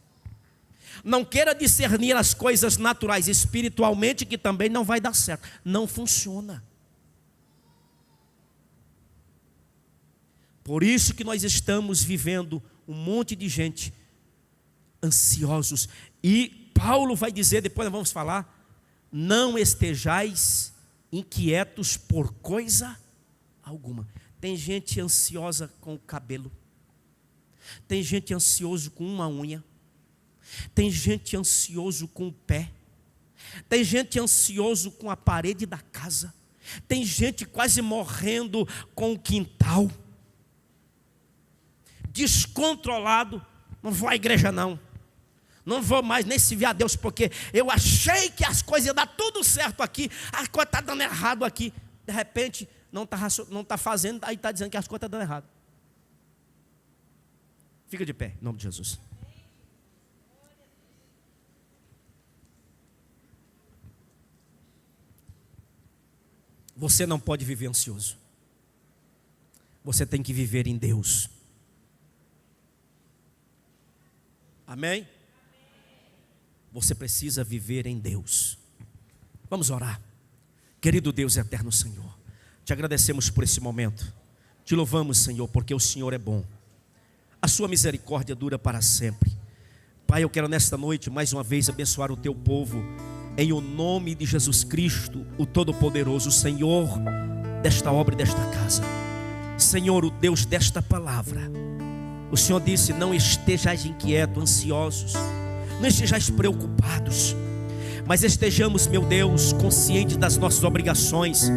Não queira discernir as coisas naturais espiritualmente, que também não vai dar certo. Não funciona. Por isso que nós estamos vivendo um monte de gente ansiosos. E Paulo vai dizer, depois nós vamos falar, não estejais inquietos por coisa alguma. Tem gente ansiosa com o cabelo. Tem gente ansioso com uma unha. Tem gente ansioso com o pé. Tem gente ansioso com a parede da casa. Tem gente quase morrendo com o quintal. Descontrolado. Não vou à igreja não. Não vou mais nem servir a Deus, porque eu achei que as coisas iam dar tudo certo aqui. As coisas estão dando errado aqui. De repente, não está fazendo, aí está dizendo que as coisas estão dando errado. Fica de pé, em nome de Jesus. Você não pode viver ansioso. Você tem que viver em Deus. Amém? Você precisa viver em Deus. Vamos orar. Querido Deus e eterno Senhor, te agradecemos por esse momento. Te louvamos, Senhor, porque o Senhor é bom. A sua misericórdia dura para sempre. Pai, eu quero nesta noite mais uma vez abençoar o teu povo, em o nome de Jesus Cristo, o Todo-Poderoso, Senhor desta obra e desta casa. Senhor, o Deus desta palavra. O Senhor disse, não estejais inquietos, ansiosos, não estejais preocupados, mas estejamos, meu Deus, conscientes das nossas obrigações.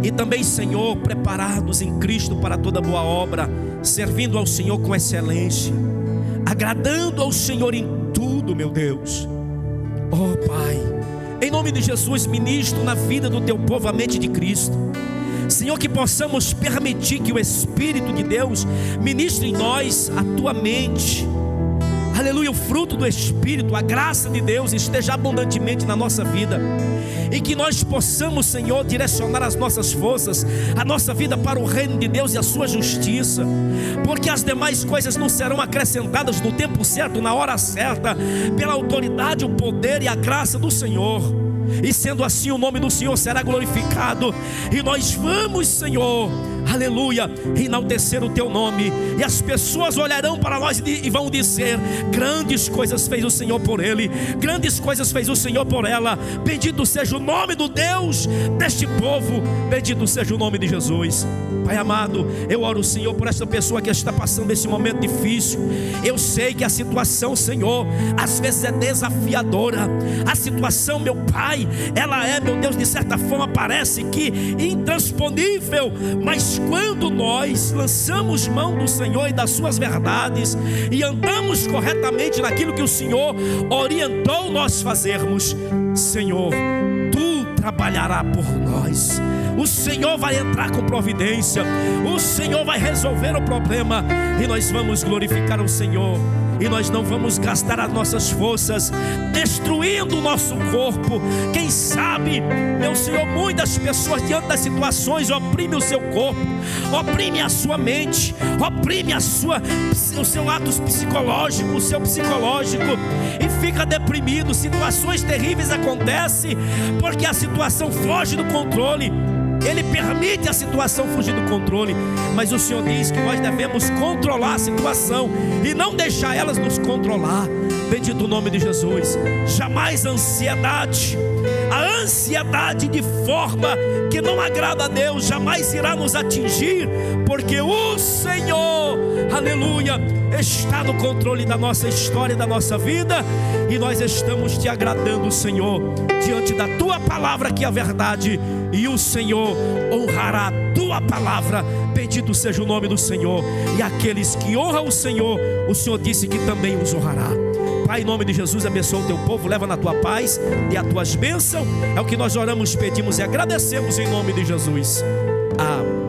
E também, Senhor, preparados em Cristo para toda boa obra, servindo ao Senhor com excelência, agradando ao Senhor em tudo, meu Deus. Oh Pai, em nome de Jesus, ministro na vida do teu povo a mente de Cristo. Senhor, que possamos permitir que o Espírito de Deus ministre em nós a tua mente. Aleluia, o fruto do Espírito, a graça de Deus esteja abundantemente na nossa vida. E que nós possamos, Senhor, direcionar as nossas forças, a nossa vida para o reino de Deus e a sua justiça. Porque as demais coisas não serão acrescentadas no tempo certo, na hora certa, pela autoridade, o poder e a graça do Senhor. E sendo assim, o nome do Senhor será glorificado. E nós vamos, Senhor, aleluia, enaltecer o teu nome. E as pessoas olharão para nós e vão dizer, grandes coisas fez o Senhor por ele, grandes coisas fez o Senhor por ela. Bendito seja o nome do Deus deste povo, bendito seja o nome de Jesus. Pai amado, eu oro, Senhor, por esta pessoa que está passando esse momento difícil. Eu sei que a situação, Senhor, às vezes é desafiadora. A situação, meu Pai, ela é, meu Deus, de certa forma parece que intransponível. Mas quando nós lançamos mão do Senhor e das suas verdades e andamos corretamente naquilo que o Senhor orientou nós fazermos, Senhor, Tu trabalhará por nós. O Senhor vai entrar com providência. O Senhor vai resolver o problema. E nós vamos glorificar o Senhor. E nós não vamos gastar as nossas forças destruindo o nosso corpo. Quem sabe, meu Senhor, muitas pessoas diante das situações oprimem o seu corpo, oprimem a sua mente, oprimem o seu ato psicológico, o seu psicológico, e fica deprimido. Situações terríveis acontecem porque a situação foge do controle. Ele permite a situação fugir do controle, mas o Senhor diz que nós devemos controlar a situação e não deixar elas nos controlar. Bendito o nome de Jesus. Jamais a ansiedade de forma que não agrada a Deus, jamais irá nos atingir, porque o Senhor, aleluia, está no controle da nossa história, da nossa vida, e nós estamos te agradando, Senhor, diante da tua palavra que é a verdade, e o Senhor honrará a tua palavra. Bendito seja o nome do Senhor, e aqueles que honram o Senhor disse que também os honrará. Pai, em nome de Jesus, abençoa o teu povo, leva na tua paz e as tuas bênçãos. É o que nós oramos, pedimos e agradecemos em nome de Jesus. Amém.